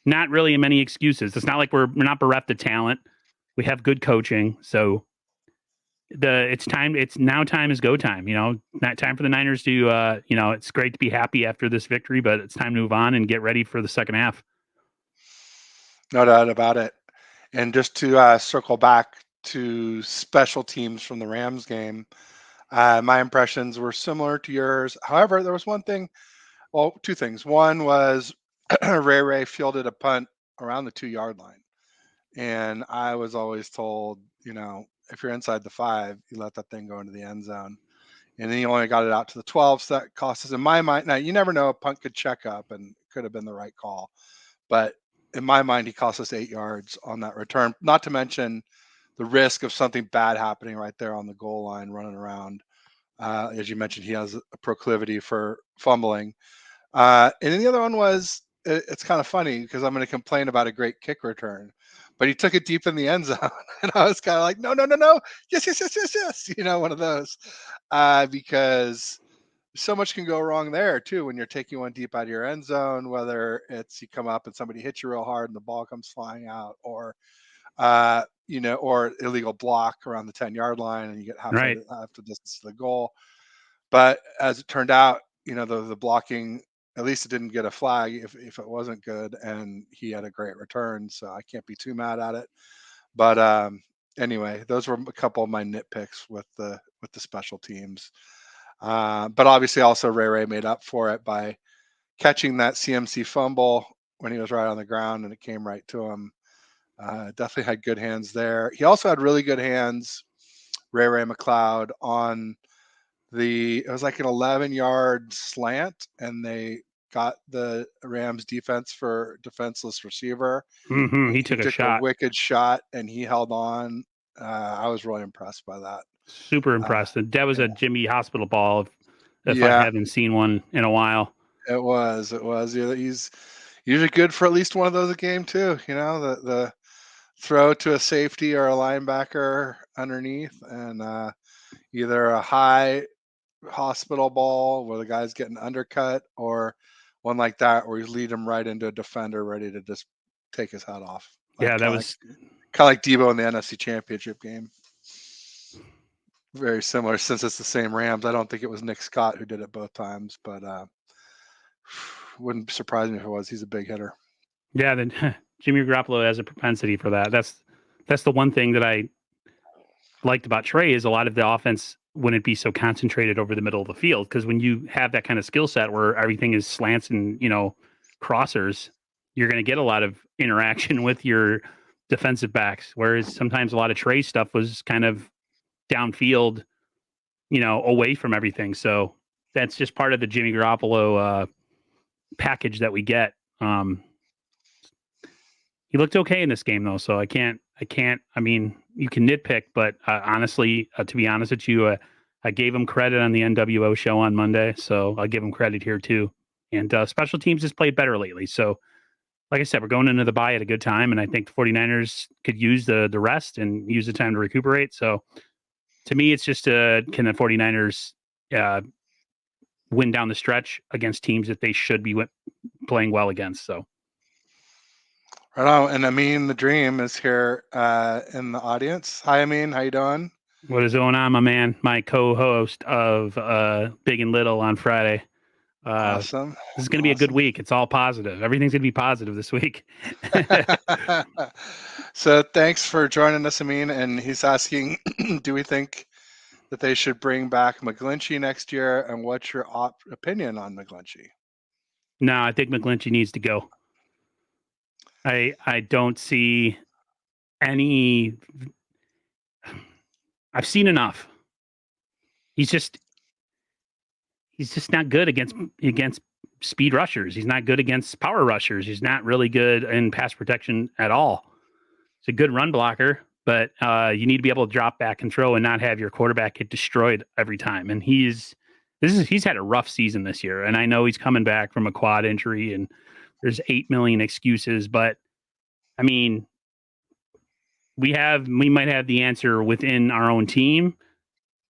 not really many excuses. It's not like we're not bereft of talent. We have good coaching. So it's now time is go time. Not time for the Niners to it's great to be happy after this victory, but it's time to move on and get ready for the second half. No doubt about it. And just to circle back to special teams from the Rams game, my impressions were similar to yours. However, there was two things. One was Ray fielded a punt around the 2-yard line. And I was always told, if you're inside the 5, you let that thing go into the end zone. and then he only got it out to the 12. So that cost us, in my mind, now you never know, a punt could check up and could have been the right call. But in my mind, he cost us 8 yards on that return, not to mention the risk of something bad happening right there on the goal line running around. As you mentioned, he has a proclivity for fumbling. And then the other one was, it's kind of funny because I'm going to complain about a great kick return, but he took it deep in the end zone. And I was kind of like, no, no, no, no. Yes, yes, yes, yes, yes. One of those. Because so much can go wrong there too when you're taking one deep out of your end zone, whether it's you come up and somebody hits you real hard and the ball comes flying out, or or illegal block around the 10-yard line and you get half Right. the distance to the goal. But as it turned out, the blocking, at least it didn't get a flag if it wasn't good, and he had a great return, so I can't be too mad at it. But anyway, those were a couple of my nitpicks with the special teams. But obviously, also Ray made up for it by catching that CMC fumble when he was right on the ground and it came right to him. Definitely had good hands there. He also had really good hands, Ray McLeod, on it was like an 11-yard slant, and they got the Rams defense for defenseless receiver. He took a shot. Wicked shot, and he held on. I was really impressed by that. Super impressed. That was a Jimmy Hospital ball, if I haven't seen one in a while. It was. Yeah, he's usually good for at least one of those a game too. The throw to a safety or a linebacker underneath, and either a high hospital ball where the guy's getting undercut, or one like that where you lead him right into a defender ready to just take his head off. Yeah, that was kind of like Debo in the NFC Championship game. Very similar, since it's the same Rams. I don't think it was Nick Scott who did it both times, but wouldn't surprise me if it was. He's a big hitter. Yeah, then Jimmy Garoppolo has a propensity for that. That's the one thing that I liked about Trey, is a lot of the offense wouldn't be so concentrated over the middle of the field, because when you have that kind of skill set where everything is slants and crossers, you're going to get a lot of interaction with your defensive backs. Whereas sometimes a lot of Trey stuff was kind of downfield, away from everything. So that's just part of the Jimmy Garoppolo package that we get. He looked okay in this game though, so I can't. I mean, you can nitpick, but honestly, to be honest with you, I gave him credit on the NWO show on Monday, so I'll give him credit here too. And special teams has played better lately. So, like I said, we're going into the bye at a good time, and I think the 49ers could use the rest and use the time to recuperate. So, to me, it's just can the 49ers win down the stretch against teams that they should be playing well against. So. Right on. And Amin the Dream is here in the audience. Hi, Amin. How you doing? What is going on, my man? My co-host of Big and Little on Friday. Awesome. This is going to be a good week. It's all positive. Everything's going to be positive this week. So thanks for joining us, Amin. And he's asking, do we think that they should bring back McGlinchey next year? And what's your opinion on McGlinchey? No, I think McGlinchey needs to go. I don't see any. I've seen enough. He's just not good against speed rushers. He's not good against power rushers. He's not really good in pass protection at all. He's a good run blocker, but you need to be able to drop back and throw and not have your quarterback get destroyed every time. And he's had a rough season this year. And I know he's coming back from a quad injury and there's 8 million excuses, but I mean, we might have the answer within our own team,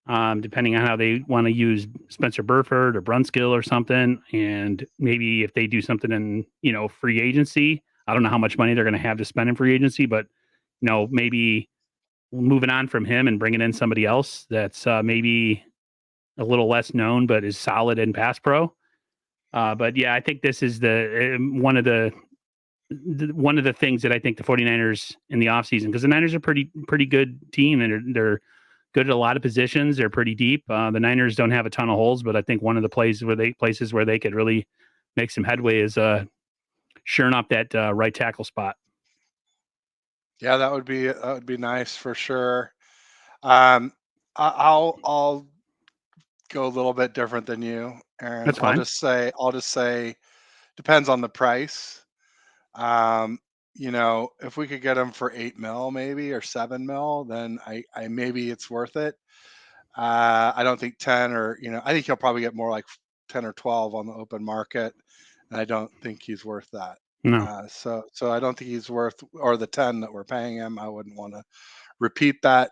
depending on how they want to use Spencer Burford or Brunskill or something. And maybe if they do something in, free agency, I don't know how much money they're going to have to spend in free agency, but, maybe moving on from him and bringing in somebody else that's maybe a little less known, but is solid in pass pro. But yeah, I think this is one of the things that I think the 49ers in the offseason, because the Niners are pretty good team and they're good at a lot of positions. They're pretty deep. The Niners don't have a ton of holes, but I think one of the places where they could really make some headway is shoring up that right tackle spot. Yeah, that would be nice for sure. I'll go a little bit different than you, Aaron. That's fine. I'll just say depends on the price. Um, if we could get him for 8 mil maybe or 7 mil, then I maybe it's worth it. I don't think 10 or I think he'll probably get more like 10 or 12 on the open market, and I don't think he's worth that. No. So I don't think he's worth or the 10 that we're paying him. I wouldn't want to repeat that,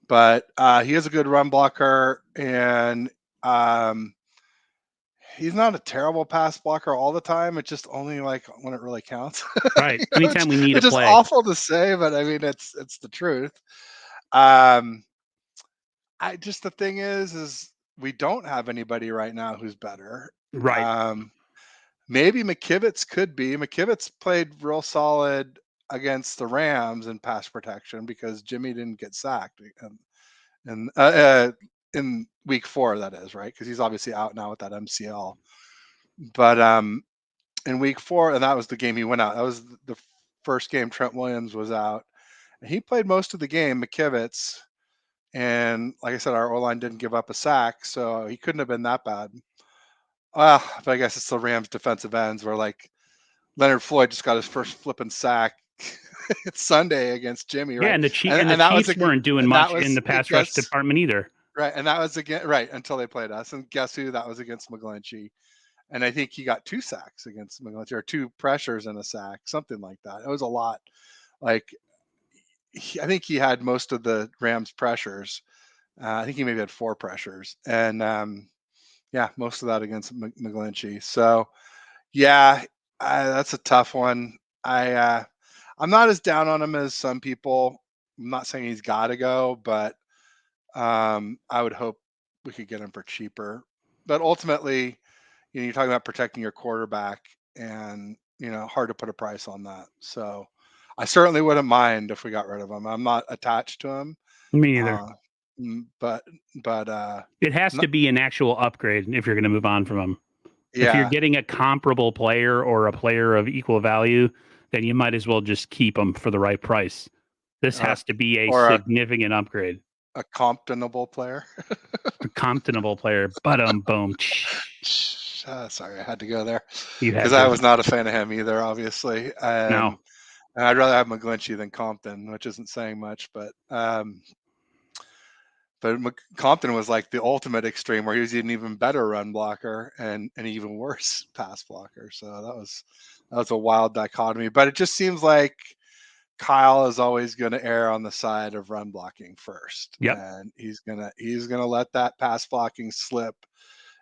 but he is a good run blocker, and um, he's not a terrible pass blocker all the time. It's just only like when it really counts. Right. Anytime we need a It's just play. awful to say, but I mean it's the truth. Um, I just the thing is we don't have anybody right now who's better. Right. Um, Maybe McKivitz could be. McKivitz played real solid against the Rams in pass protection because Jimmy didn't get sacked in week 4. That is right because he's obviously out now with that MCL. But in week 4, and that was the game he went out. That was the first game Trent Williams was out, and he played most of the game. McKivitz, and like I said, our O line didn't give up a sack, so he couldn't have been that bad. But I guess it's the Rams defensive ends where like Leonard Floyd just got his first flipping sack. It's Sunday against Jimmy, Yeah, right? and the And that was Chiefs weren't doing and that much in was the pass rush against department either. right, and that was again right until they played us. And guess who? That was against McGlinchey. And I think he got 2 sacks against McGlinchey or 2 pressures and a sack, something like that. It was a lot. Like I think he had most of the Rams pressures. I think he maybe had 4 pressures, and yeah, most of that against McGlinchey. So yeah, that's a tough one. I'm not as down on him as some people. I'm not saying he's got to go, but I would hope we could get him for cheaper. But ultimately, you're talking about protecting your quarterback, and hard to put a price on that. So I certainly wouldn't mind if we got rid of him. I'm not attached to him, Me neither. uh, but It has not, to be an actual upgrade if you're going to move on from him. If you're yeah, getting a comparable player or a player of equal value, then you might as well just keep him for the right price. This or has to be a or significant upgrade. a Comptonable player. A Comptonable player. But boom. Sorry, I had to go there You because had I to. was not a fan of him either, obviously. No. And I'd rather have McGlinchey than Compton, which isn't saying much, but Compton was like the ultimate extreme where he was an even better run blocker and an even worse pass blocker. So that was a wild dichotomy. But it just seems like Kyle is always going to err on the side of run blocking first, Yep. and he's gonna let that pass blocking slip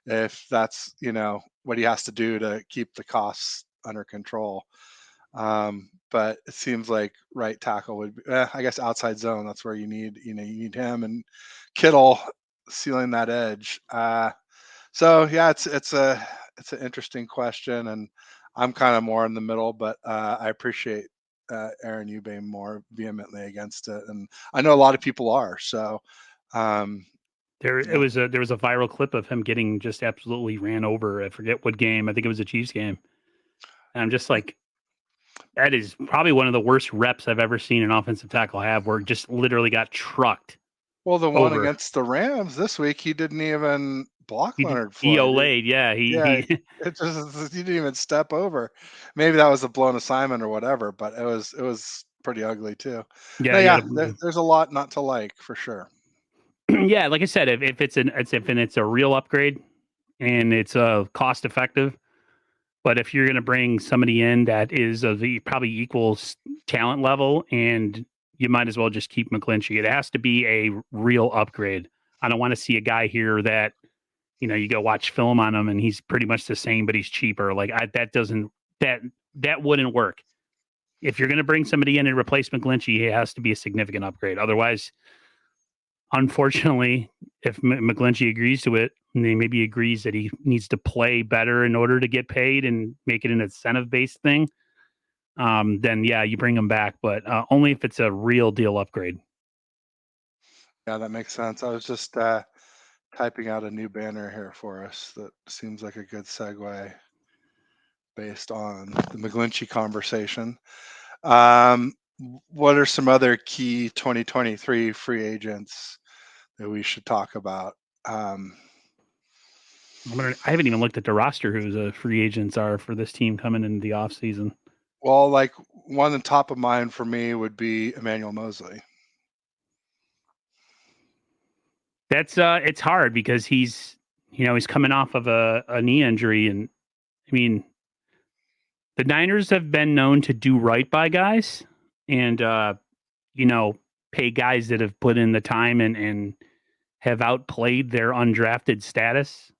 if that's what he has to do to keep the costs under control. But it seems like right tackle would be, I guess outside zone. That's where you need him and Kittle sealing that edge. So yeah, it's an interesting question, and I'm kind of more in the middle, but I appreciate Aaron you being more vehemently against it, and I know a lot of people are. So um, yeah, There was a viral clip of him getting just absolutely ran over. I forget what game. I think it was a Chiefs game. And I'm just like, that is probably one of the worst reps I've ever seen an offensive tackle have, where it just literally got trucked well, the one over. against the Rams this week, he didn't even block Leonard He Floyd. olayed, yeah. Yeah, He it just he didn't even step over. Maybe that was a blown assignment or whatever, but it was pretty ugly too. yeah, No, he had yeah, a there's a lot not to like for sure. yeah. Like I said, if it's a real upgrade and it's cost effective, but if you're going to bring somebody in that is of the probably equals talent level, and you might as well just keep McGlinchey. It has to be a real upgrade. I don't want to see a guy here that you go watch film on him and he's pretty much the same, but he's cheaper. Like that doesn't that that wouldn't work. If you're going to bring somebody in and replace McGlinchey, it has to be a significant upgrade. Otherwise, unfortunately, if McGlinchey agrees to it, and he maybe agrees that he needs to play better in order to get paid and make it an incentive based thing, then yeah, you bring him back, but only if it's a real deal upgrade. Yeah, that makes sense. I was just typing out a new banner here for us that seems like a good segue based on the McGlinchey conversation. What are some other key 2023 free agents that we should talk about? Um, I haven't even looked at the roster who the free agents are for this team coming into the offseason. Well, like one on the top of mind for me would be Emmanuel Mosley. That's it's hard because he's coming off of a knee injury, and I mean the Niners have been known to do right by guys and pay guys that have put in the time and have outplayed their undrafted status.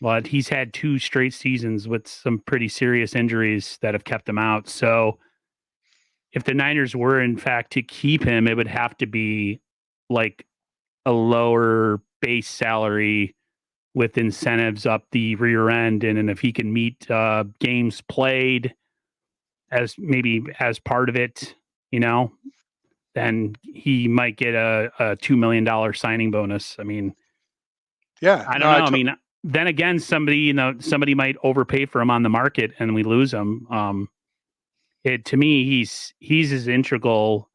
But he's had 2 straight seasons with some pretty serious injuries that have kept him out. So if the Niners were in fact to keep him, it would have to be like a lower base salary with incentives up the rear end, and if he can meet games played as maybe as part of it, then he might get a $2 million signing bonus. I mean, Yeah, I no, don't know. I mean, then again, somebody might overpay for him on the market, and we lose him. To me, he's as integral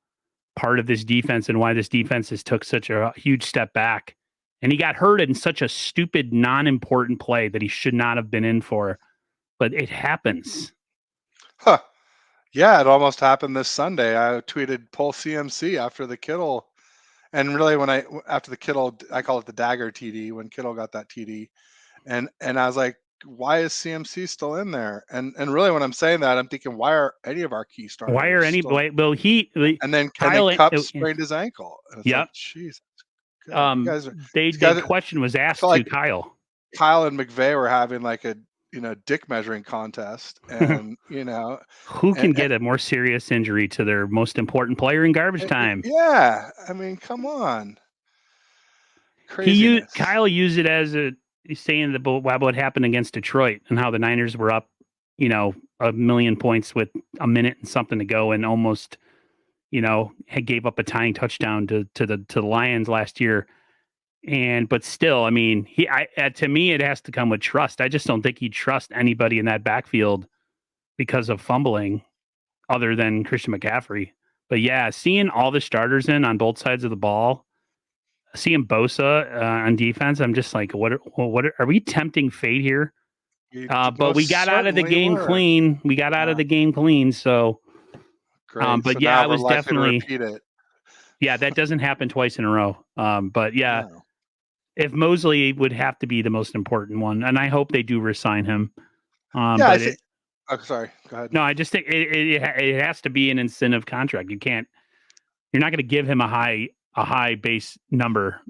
part of this defense and why this defense has took such a huge step back. And he got hurt in such a stupid, non-important play that he should not have been in for. But it happens. Huh. Yeah, it almost happened this Sunday. I tweeted pull CMC after the Kittle, and really after the Kittle, I call it the dagger TD when Kittle got that TD, and I was like, why is CMC still in there? And really, when I'm saying that, I'm thinking, why are any of our key Why are starters any? still? Well, And then Kyle. Cup sprained his ankle, and it's Yep. like, jeez, God, you guys are. The question was I asked felt to like Kyle. Kyle and McVay were having like a dick measuring contest, and who can get a more serious injury to their most important player in garbage time? Yeah, I mean, come on, craziness. Kyle used it as saying about what happened against Detroit and how the Niners were up, a million points with a minute and something to go, and almost, had gave up a tying touchdown to the Lions last year. But still, I mean, to me, it has to come with trust. I just don't think he'd trust anybody in that backfield because of fumbling, other than Christian McCaffrey. But yeah, seeing all the starters in on both sides of the ball, seeing Bosa on defense, I'm just like, what are we tempting fate here? But we got out of the game clean. We got out of the game clean. So, great. But so yeah, now it was we're likely definitely to repeat it. Yeah, that doesn't happen twice in a row. But yeah, No. If Mosley would have to be the most important one, and I hope they do resign him. Yeah, sorry. Go ahead. No, I just think it has to be an incentive contract. You're not going to give him a high base number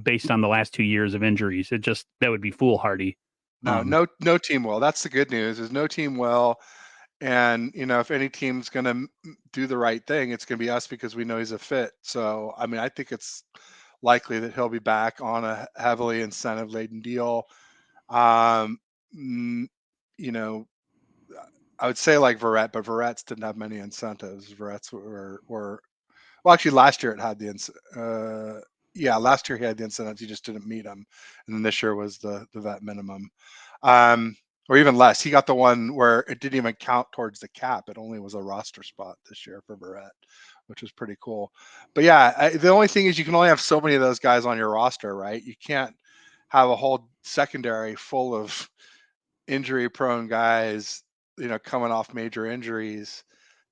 based on the last 2 years of injuries. That would be foolhardy. No team will. That's the good news. Is no team will. And if any team's going to do the right thing, it's going to be us because we know he's a fit. So I mean, I think it's likely that he'll be back on a heavily incentive laden deal. I would say like Verrett, but Verrett's didn't have many incentives. Verrett's were well, actually last year it had last year he had the incentives. He just didn't meet them, and then this year was the vet minimum, or even less. He got the one where it didn't even count towards the cap. It only was a roster spot this year for Verrett, which was pretty cool. But yeah, the only thing is you can only have so many of those guys on your roster, right? You can't have a whole secondary full of injury-prone guys, coming off major injuries.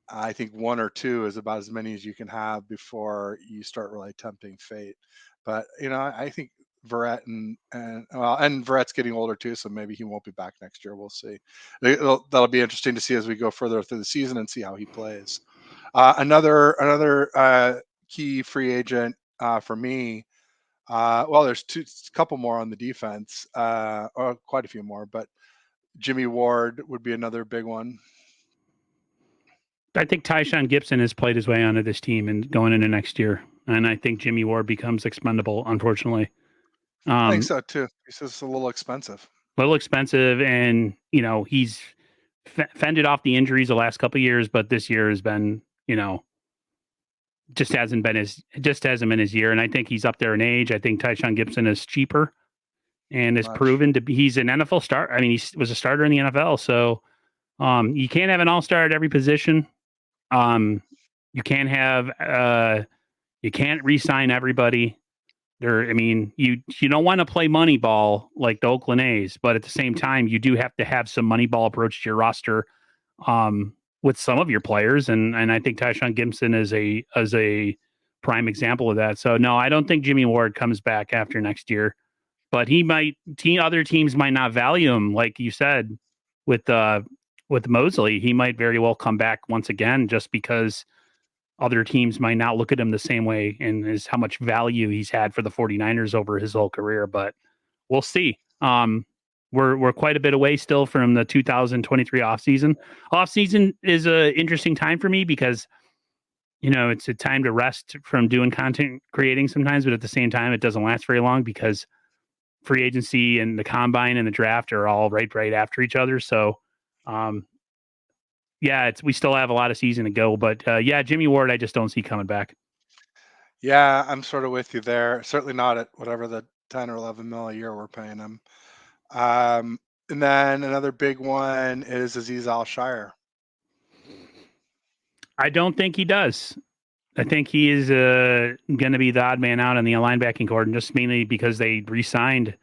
I think 1 or 2 is about as many as you can have before you start really tempting fate. But I think Verrett and Verrett's getting older too, so maybe he won't be back next year. We'll see. That'll be interesting to see as we go further through the season and see how he plays. Another key free agent for me. Well, there's a couple more on the defense, or quite a few more, but Jimmy Ward would be another big one. I think Tyshawn Gibson has played his way onto this team and going into next year, and I think Jimmy Ward becomes expendable. Unfortunately, I think so too. He's just a little expensive. And he's fended off the injuries the last couple of years, but this year has been, just hasn't been his year. And I think he's up there in age. I think Tyshawn Gibson is cheaper and is proven to be. He's an NFL star. I mean, he was a starter in the NFL, so you can't have an all-star at every position. You can't re-sign everybody. I mean, you don't want to play money ball like the Oakland A's, but at the same time, you do have to have some money ball approach to your roster with some of your players, and I think Tyshawn Gibson is a prime example of that. So no, I don't think Jimmy Ward comes back after next year, but he might. Other teams might not value him, like you said with Mosley. He might very well come back once again, just because other teams might not look at him the same way and is how much value he's had for the 49ers over his whole career. But we'll see. We're quite a bit away still from the 2023 offseason. Offseason is an interesting time for me because, it's a time to rest from doing content creating sometimes, but at the same time, it doesn't last very long because free agency and the combine and the draft are all right after each other. So, yeah, we still have a lot of season to go, but yeah, Jimmy Ward, I just don't see coming back. Yeah, I'm sort of with you there. Certainly not at whatever the 10 or 11 mil a year we're paying him. And then another big one is Aziz Al-Shire. I don't think he does. I think he is going to be the odd man out on the linebacking cord, and just mainly because they re-signed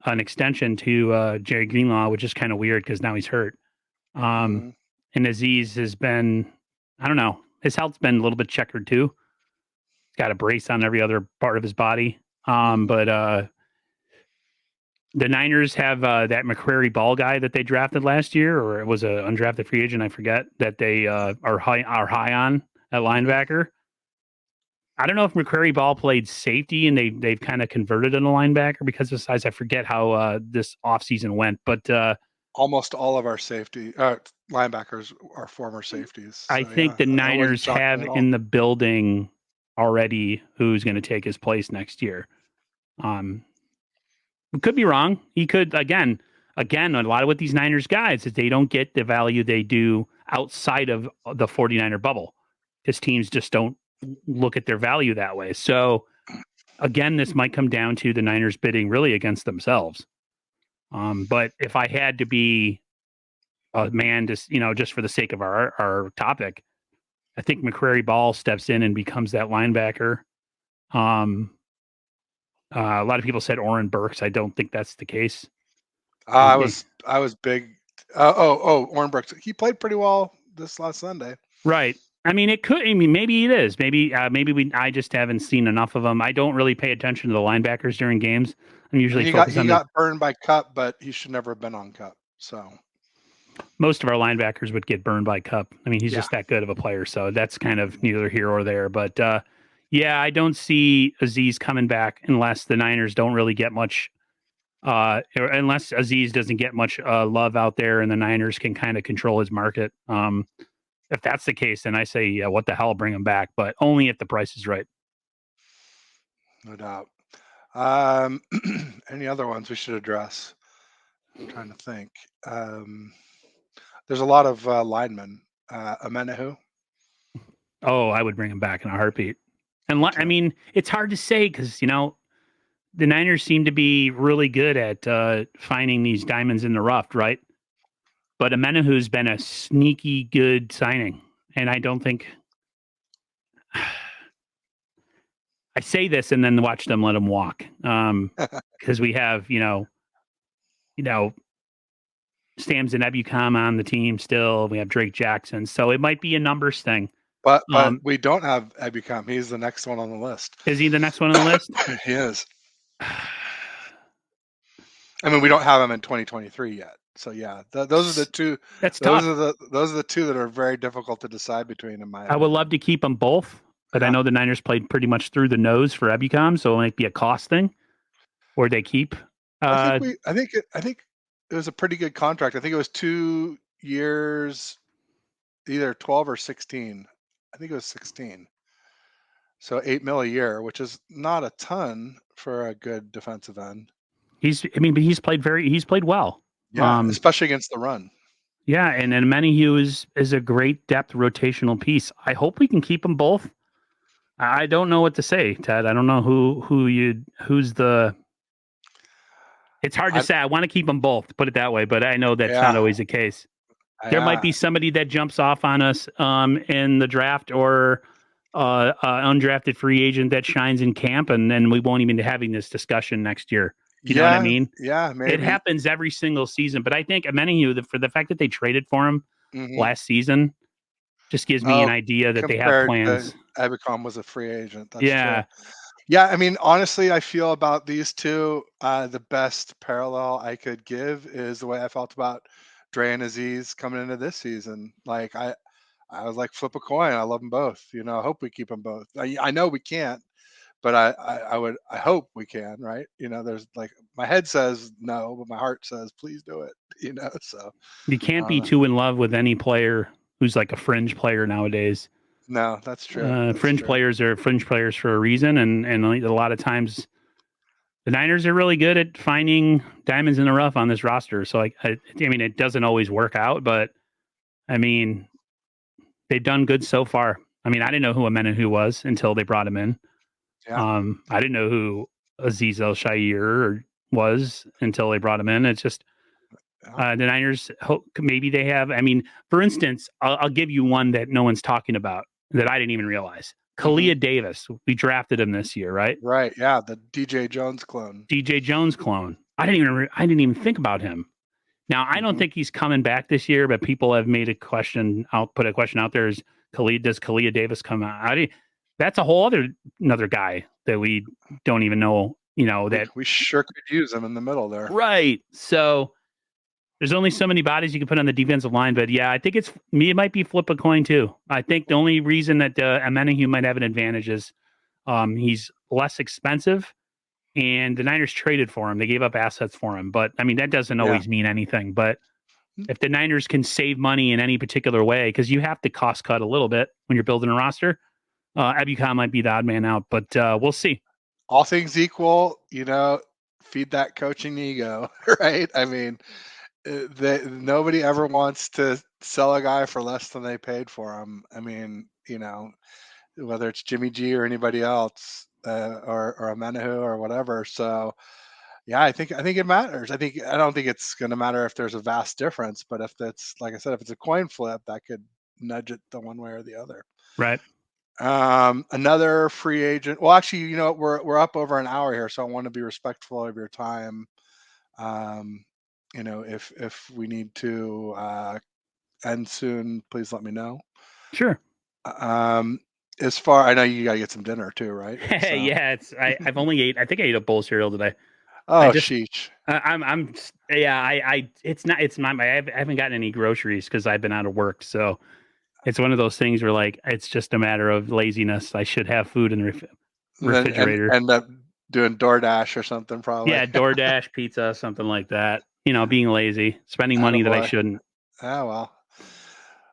an extension to Jerry Greenlaw, which is kind of weird because now he's hurt. And Aziz has been, I don't know, his health's been a little bit checkered too. He's got a brace on every other part of his body. But the Niners have that McCrary Ball guy that they drafted last year, or it was an undrafted free agent, I forget, that they are high on at linebacker. I don't know if McCrary Ball played safety and they've kind of converted him a linebacker because of size. I forget how this offseason went, but almost all of our safety linebackers are former safeties. So, I think the Niners have in the building already who's going to take his place next year. Could be wrong. He could again. A lot of with these Niners guys is they don't get the value they do outside of the 49er bubble because teams just don't look at their value that way. So again, this might come down to the Niners bidding really against themselves. But if I had to be a man, just for the sake of our topic, I think McCrary Ball steps in and becomes that linebacker. A lot of people said Oren Burks. I don't think that's the case. I was big. Oren Burks. He played pretty well this last Sunday. Right. I mean, it could. I mean, maybe it is. Maybe I just haven't seen enough of them. I don't really pay attention to the linebackers during games. I'm usually focused on. He got burned by Cup, but he should never have been on Cup. So most of our linebackers would get burned by Cup. I mean, he's just that good of a player. So that's kind of neither here or there. But yeah, I don't see Aziz coming back unless the Niners don't really get much. Unless Aziz doesn't get much love out there, and the Niners can kind of control his market. If that's the case, then I say, yeah, what the hell, bring him back, but only if the price is right. No doubt. Any other ones we should address? I'm trying to think. There's a lot of linemen. Amenahu. Oh, I would bring him back in a heartbeat. And I mean, it's hard to say because, the Niners seem to be really good at finding these diamonds in the rough, right? But Amenahu's been a sneaky good signing. And I don't think I say this and then watch them let him walk. Because we have, Stams and Ebukam on the team still. We have Drake Jackson. So it might be a numbers thing. But we don't have Ebukam. He's the next one on the list. Is he the next one on the list? He is. I mean, we don't have him in 2023 yet. So yeah, those are the two. That's tough. Those are the two that are very difficult to decide between. In my opinion. I would love to keep them both, but I know the Niners played pretty much through the nose for Ebukam, so it might be a cost thing, or they keep. I think it was a pretty good contract. I think it was 2 years, either 12 or 16. I think it was 16. So $8 million a year, which is not a ton for a good defensive end. But he's played well. Yeah, especially against the run. Yeah, and Amenahu is a great depth rotational piece. I hope we can keep them both. I don't know what to say, Ted. I don't know who's the. It's hard to say. I want to keep them both, put it that way, but I know that's not always the case. There might be somebody that jumps off on us in the draft or undrafted free agent that shines in camp, and then we won't even be having this discussion next year. You know what I Yeah, mean? yeah, It maybe. happens every single season, but I think Menahue, for the fact that they traded for him Hmm. last season, just gives me an Oh, idea that they have compared to plans. Ebicom was a free agent. That's true. Yeah, Yeah, I mean, honestly, I feel about these two, the best parallel I could give is the way I felt about Dre and Aziz coming into this season. Like I was like, flip a coin. I love them both. You know, I hope we keep them both. I know we can't, but I hope we can, right? You know, there's like my head says no, but my heart says please do it. You know, so you I can't don't be know. too in love with any player who's like a fringe player nowadays. No, that's true. That's Fringe true. players are fringe players for a reason, and a lot of times the Niners are really good at finding diamonds in the rough on this roster. So I mean, it doesn't always work out, but I mean, they've done good so far. I mean, I didn't know who Amenahu was until they brought him in. Yeah. I didn't know who Aziz El Shair was until they brought him in. It's just Yeah. the Niners hope maybe they have. I mean, for instance, I'll give you one that no one's talking about that I didn't even realize. Hmm. Kalia Davis. We drafted him this year, right? Right. Yeah. The DJ Jones clone. DJ Jones clone. I didn't even think about him. Now, I don't Hmm. think he's coming back this year, but people have made a question. I'll put a question out there: Is does Kalia Davis come out? That's a whole another guy that we don't even know. You know that We sure could use him in the middle there. right. So there's only so many bodies you can put on the defensive line, but yeah, I think it's me. It might be flip a coin too. I think the only reason that Amenahue might have an advantage is he's less expensive, and the Niners traded for him. They gave up assets for him, but I mean that doesn't Yeah. always mean anything. But if the Niners can save money in any particular way, because you have to cost cut a little bit when you're building a roster, Ebukam might be the odd man out, but we'll see. All things equal, you know, feed that coaching ego, right? I mean, nobody ever wants to sell a guy for less than they paid for him. I mean, you know, whether it's Jimmy G or anybody else, or a Menahu or whatever. So yeah, I think it matters. I don't think it's going to matter if there's a vast difference, but if that's like I said, if it's a coin flip, that could nudge it the one way or the other. Right. Another free agent. Well, actually, you know, we're up over an hour here, so I want to be respectful of your time. Um, you know, if we need to end soon, please let me know. Sure. Um, as far I know, you gotta get some dinner too, right? So, Yeah, I've only ate. I think I ate a bowl of cereal today. I oh, just sheesh. I'm yeah. It's not my. I haven't gotten any groceries because I've been out of work. So it's one of those things where like it's just a matter of laziness. I should have food in the And refrigerator. end up doing DoorDash or something, probably. Yeah, DoorDash, pizza, something like that. You know, being lazy, spending money that I Attaboy. shouldn't. Ah, well,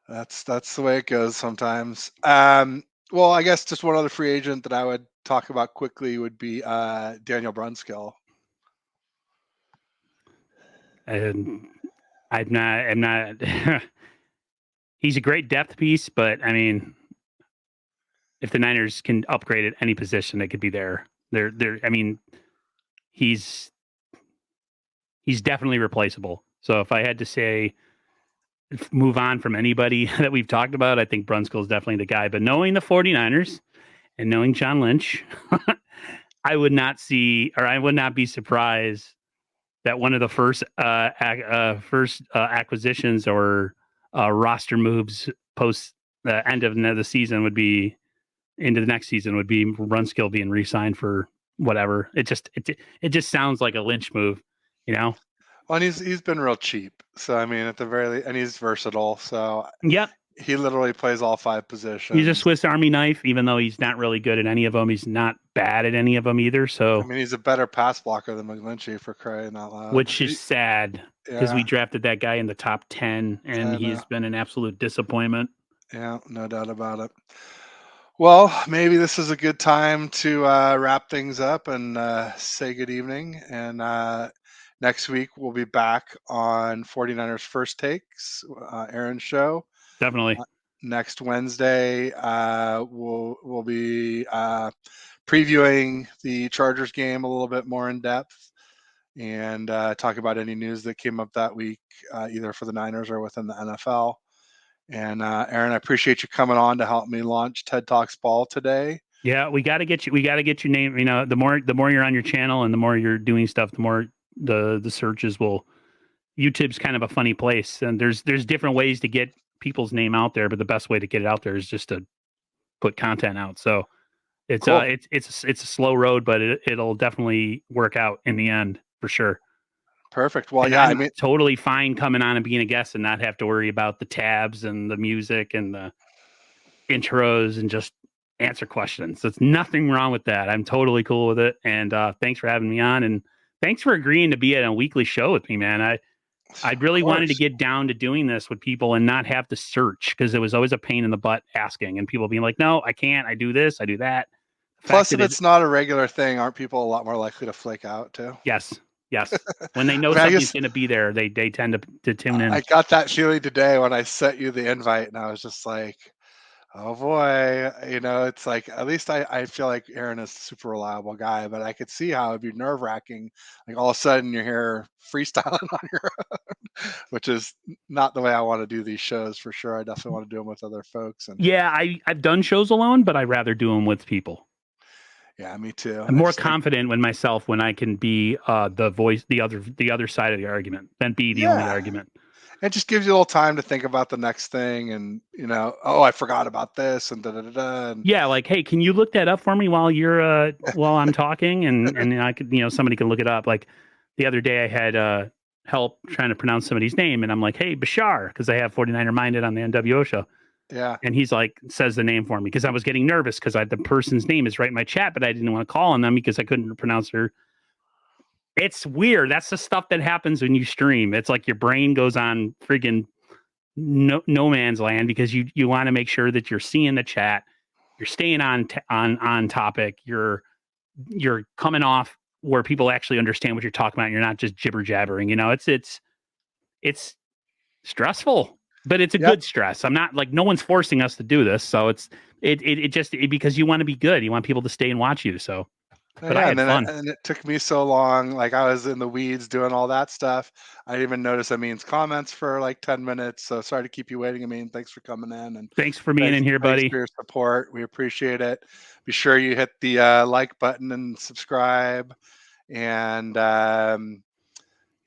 that's the way it goes sometimes. Well, I guess just one other free agent that I would talk about quickly would be Daniel Brunskill. And I'm not. He's a great depth piece, but I mean, if the Niners can upgrade at any position, it could be there. I mean, he's he's definitely replaceable. So if I had to say move on from anybody that we've talked about, I think Brunskill is definitely the guy. But knowing the 49ers and knowing John Lynch, I would not see or I would not be surprised that one of the first acquisitions or roster moves post the end of the season would be into the next season would be Brunskill being re-signed for whatever. It just sounds like a Lynch move, you know? Well, and he's been real cheap. So I mean, at the very least, and he's versatile. So Yep. he literally plays all five He's a positions. Swiss Army knife, even though he's not really good at any of them. He's not bad at any of them either. I So, mean, he's a better pass blocker than McGlinchey, for crying out loud. which is sad because we Yeah, drafted that guy in the top 10 and I know. he's been an absolute disappointment. Yeah, no doubt about it. Well, maybe this is a good time to wrap things up and say good evening. And next week we'll be back on 49ers First Takes, Aaron's show. Definitely. Next Wednesday, we'll be previewing the Chargers game a little bit more in depth and talk about any news that came up that week, either for the Niners or within the NFL. And Aaron, I appreciate you coming on to help me launch TED Talks Ball today. Yeah, we got to get you. We got to get your name. You know, the more you're on your channel and the more you're doing stuff, the more the searches will. YouTube's kind of a funny place, and there's different ways to get people's name out there, but the best way to get it out there is just to put content out. So it's Cool. it's a slow road, but it'll definitely work out in the end for sure. Perfect. Well, And yeah, I'm I mean, totally fine coming on and being a guest and not have to worry about the tabs and the music and the intros and just answer questions. There's nothing wrong with that. I'm totally cool with it. And thanks for having me on, and thanks for agreeing to be at a weekly show with me, man. I really wanted to get down to doing this with people and not have to search, because it was always a pain in the butt asking and people being like, no, I can't. I do this. I do that. Plus, if it's not a regular thing, aren't people a lot more likely to flake out too? Yes. Yes. When they know I mean, something's going to be there, they tend to tune in. I got that feeling today when I sent you the invite, and I was just like, oh boy, it's like, at least I feel like Aaron is a super reliable guy, but I could see how it'd be nerve wracking. Like all of a sudden you're here freestyling on your own, which is not the way I want to do these shows for sure. I definitely want to do them with other folks. And yeah, I've done shows alone, but I'd rather do them with people. Yeah, me too. I'm more confident in myself when I can be the voice, the other side of the argument, than be the only argument. It just gives you a little time to think about the next thing, and oh, I forgot about this, and da da da. Yeah, like, hey, can you look that up for me while you're while I'm talking, and I could, somebody can look it up. Like the other day, I had help trying to pronounce somebody's name, and I'm like, hey, Bashar, because I have 49er Minded on the NWO show. Yeah. And he's like, says the name for me, because I was getting nervous because the person's name is right in my chat, but I didn't want to call on them because I couldn't pronounce her. It's weird. That's the stuff that happens when you stream. It's like your brain goes on friggin' no man's land, because you want to make sure that you're seeing the chat, you're staying on topic, you're coming off where people actually understand what you're talking about. And you're not just jibber jabbering. It's stressful. But it's a good stress. I'm not like, no one's forcing us to do this. So it's just because you want to be good. You want people to stay and watch you. So, but I had fun. And it took me so long. Like I was in the weeds doing all that stuff. I didn't even notice Amin's comments for like 10 minutes. So sorry to keep you waiting, Amin. Thanks for coming in. And thanks for being in here, buddy. Thanks for your support. We appreciate it. Be sure you hit the like button and subscribe. And,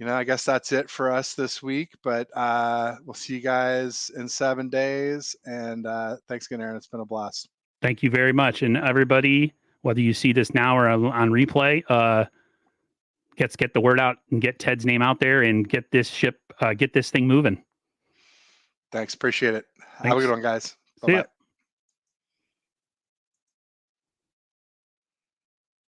I guess that's it for us this week, but we'll see you guys in 7 days. And thanks again, Aaron. It's been a blast. Thank you very much. And everybody, whether you see this now or on replay, let's get the word out and get Ted's name out there and get this thing moving. Thanks. Appreciate it. Thanks. Have a good one, guys. Bye-bye.